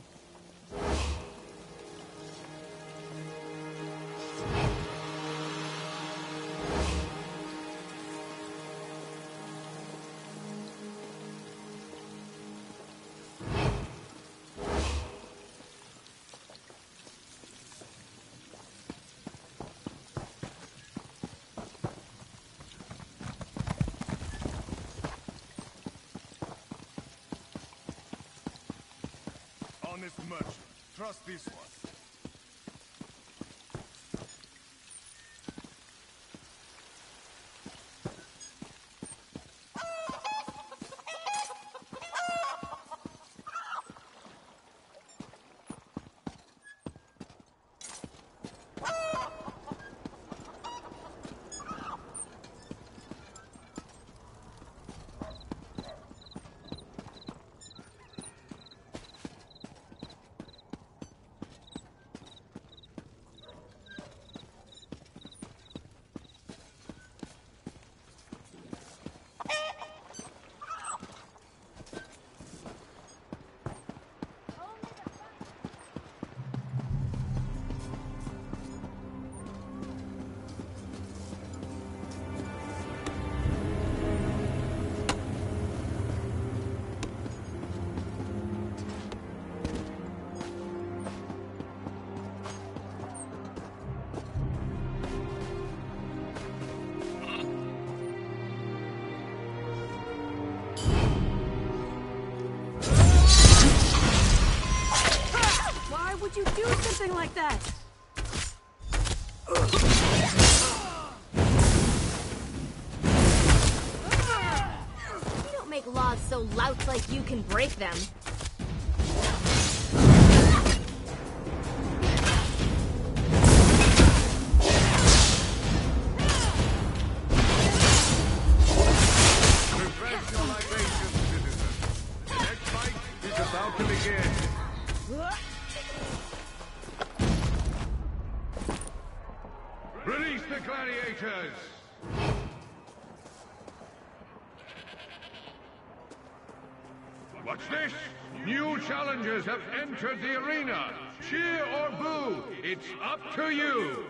Honest merchant. Trust this one. Why would you do something like that? We don't make laws so louts like you can break them. About to begin. Release the gladiators! What's this? New challengers have entered the arena. Cheer or boo, it's up to you.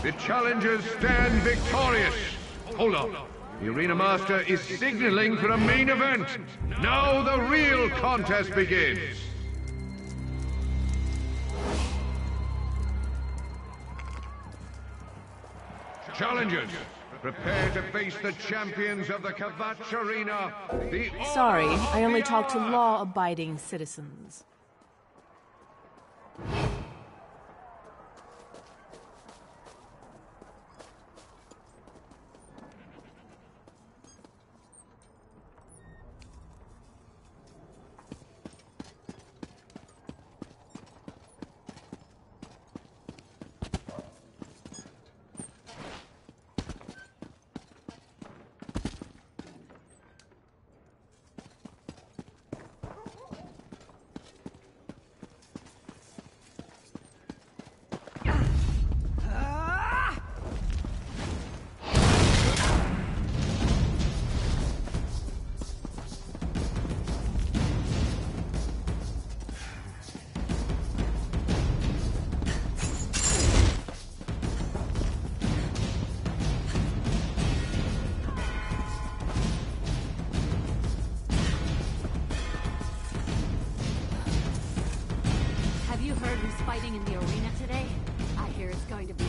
The challengers stand victorious. Hold on. The Arena Master is signaling for a main event. Now the real contest begins. Challengers, prepare to face the champions of the Kvatch Arena. Sorry, I only talk to law-abiding citizens. here is going to be...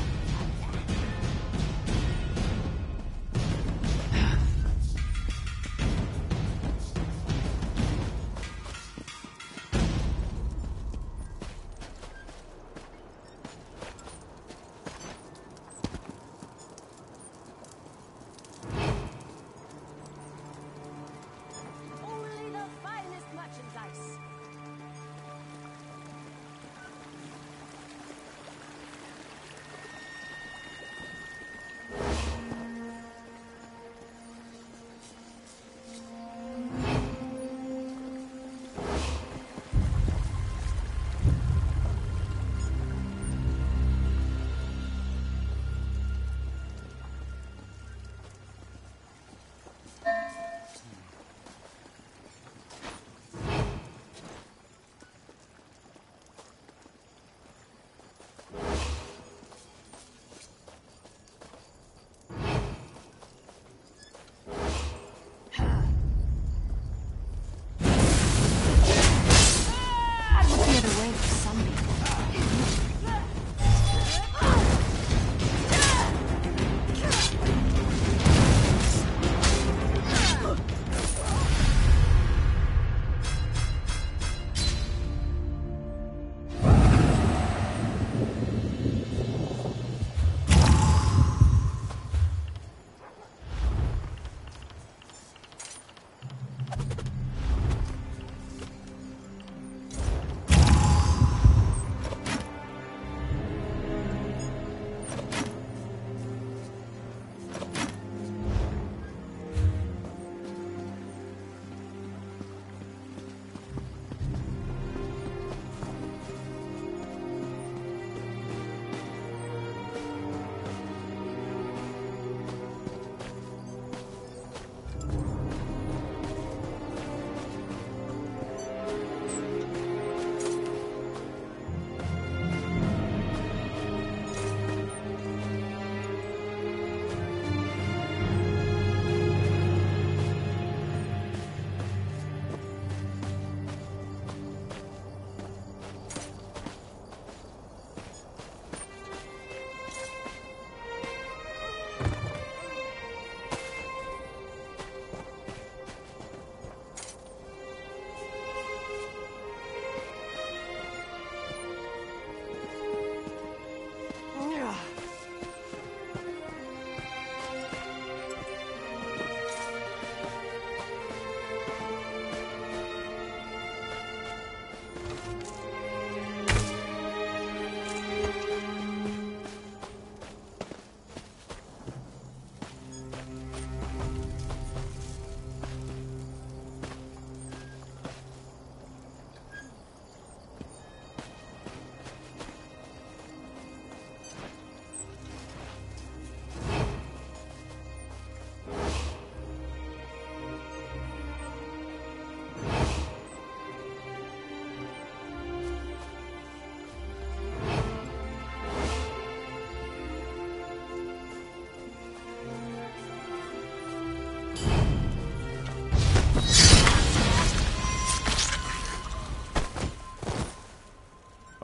Only the finest merchandise.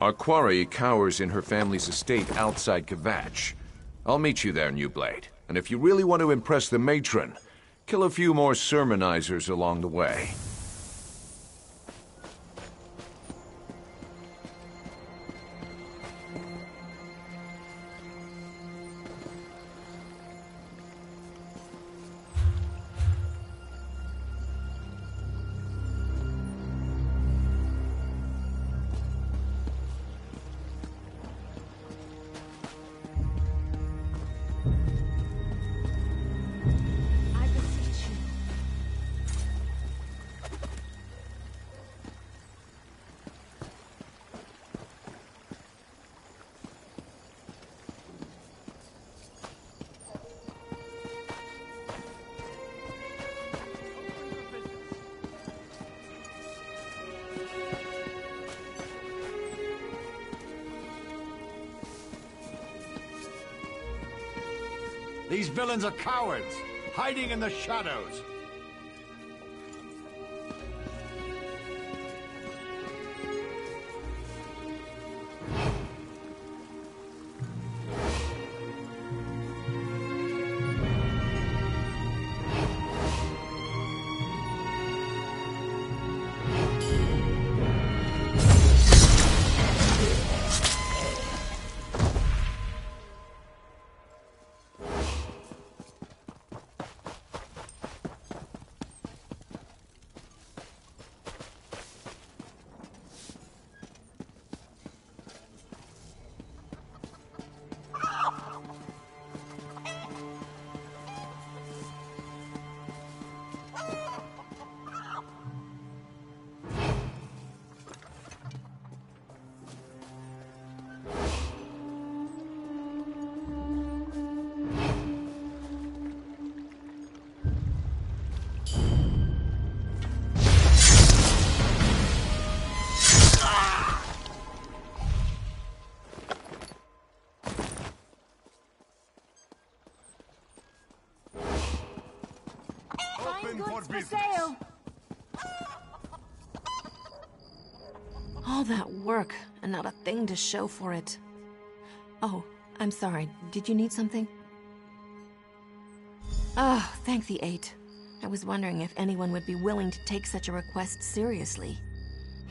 Our quarry cowers in her family's estate outside Kvatch. I'll meet you there, New Blade. And if you really want to impress the matron, kill a few more sermonizers along the way. These villains are cowards, hiding in the shadows. goods for sale. All that work, and not a thing to show for it. Oh, I'm sorry. Did you need something? Oh, thank the Eight. I was wondering if anyone would be willing to take such a request seriously.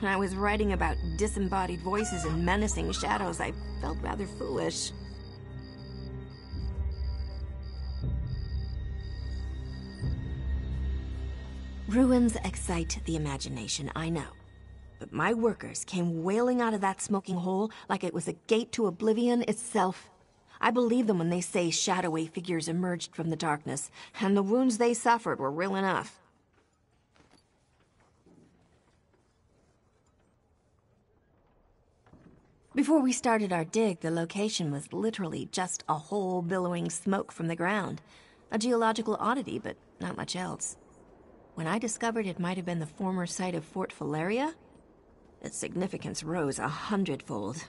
When I was writing about disembodied voices and menacing shadows, I felt rather foolish. Ruins excite the imagination, I know. But my workers came wailing out of that smoking hole like it was a gate to oblivion itself. I believe them when they say shadowy figures emerged from the darkness, and the wounds they suffered were real enough. Before we started our dig, the location was literally just a hole billowing smoke from the ground. A geological oddity, but not much else. When I discovered it might have been the former site of Fort Valeria, its significance rose 100-fold.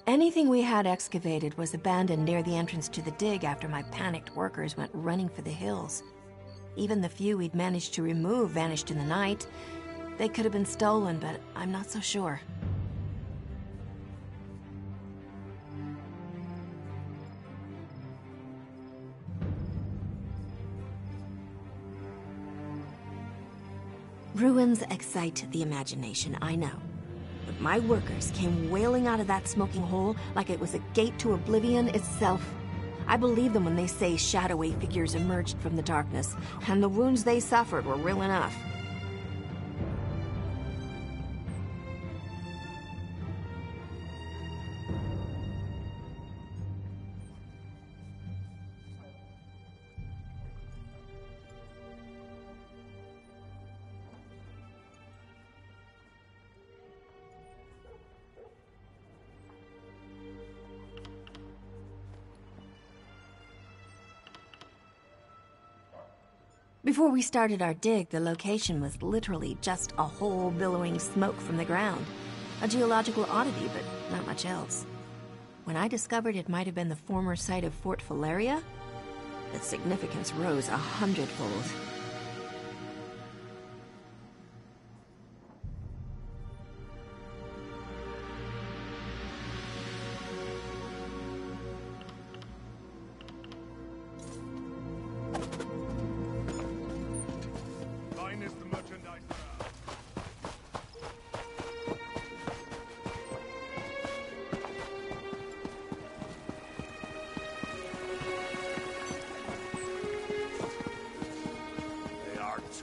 Anything we had excavated was abandoned near the entrance to the dig after my panicked workers went running for the hills. Even the few we'd managed to remove vanished in the night. They could have been stolen, but I'm not so sure. Ruins excite the imagination, I know. But my workers came wailing out of that smoking hole like it was a gate to oblivion itself. I believe them when they say shadowy figures emerged from the darkness, and the wounds they suffered were real enough. Before we started our dig, the location was literally just a hole billowing smoke from the ground. A geological oddity, but not much else. When I discovered it might have been the former site of Fort Valeria, its significance rose 100-fold.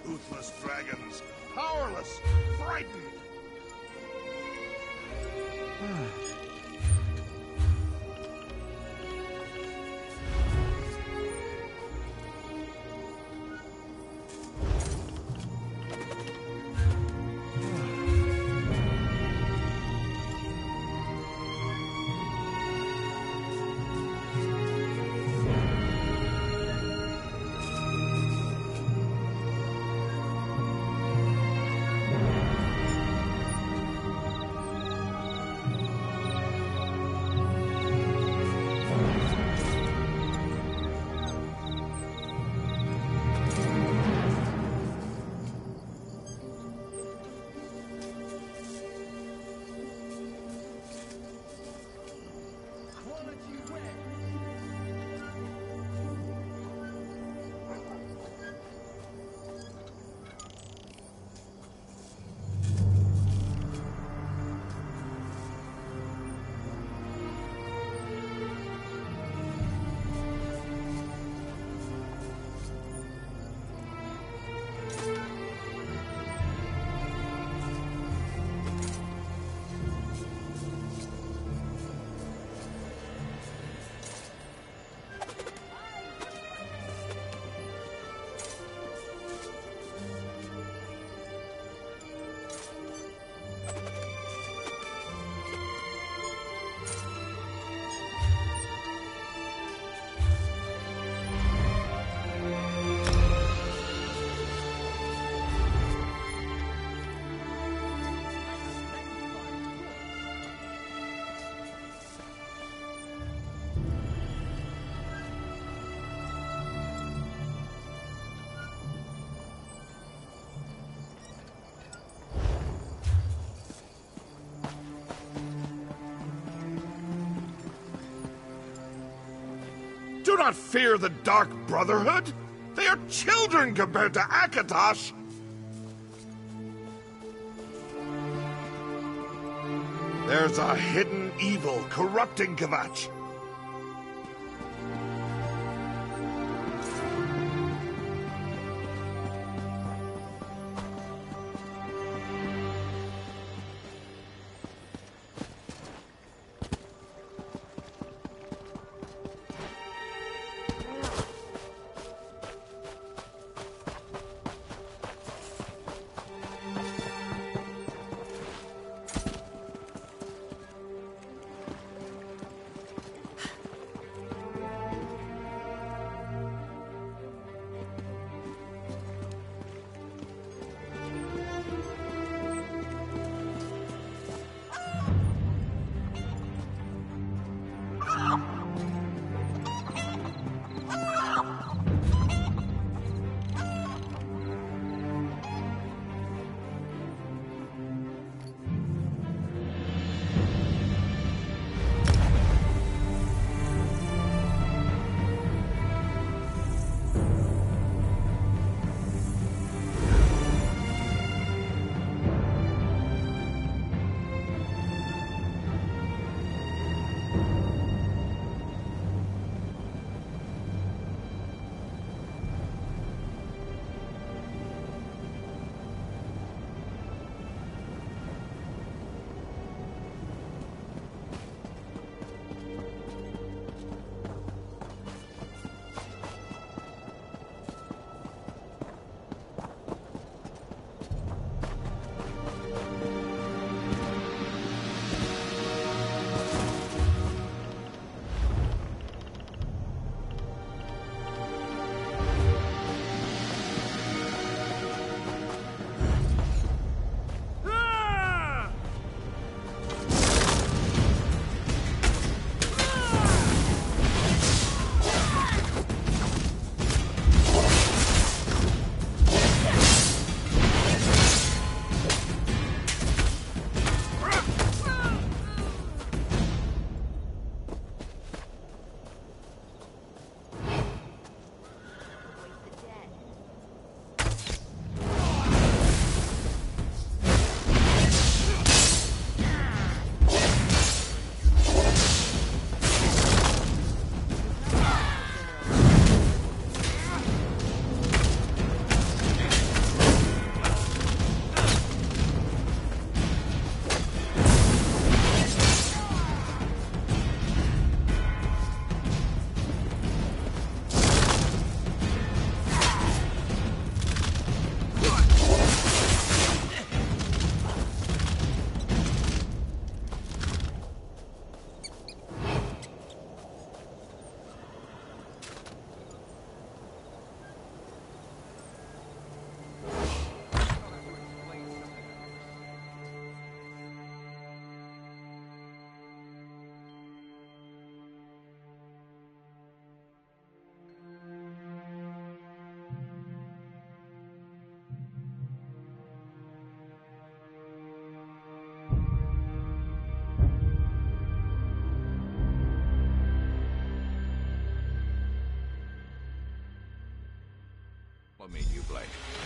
Toothless dragons, powerless, frightened. not fear the Dark Brotherhood. They are children compared to Akatosh. There's a hidden evil corrupting Kvatch. Follow me, you Blade.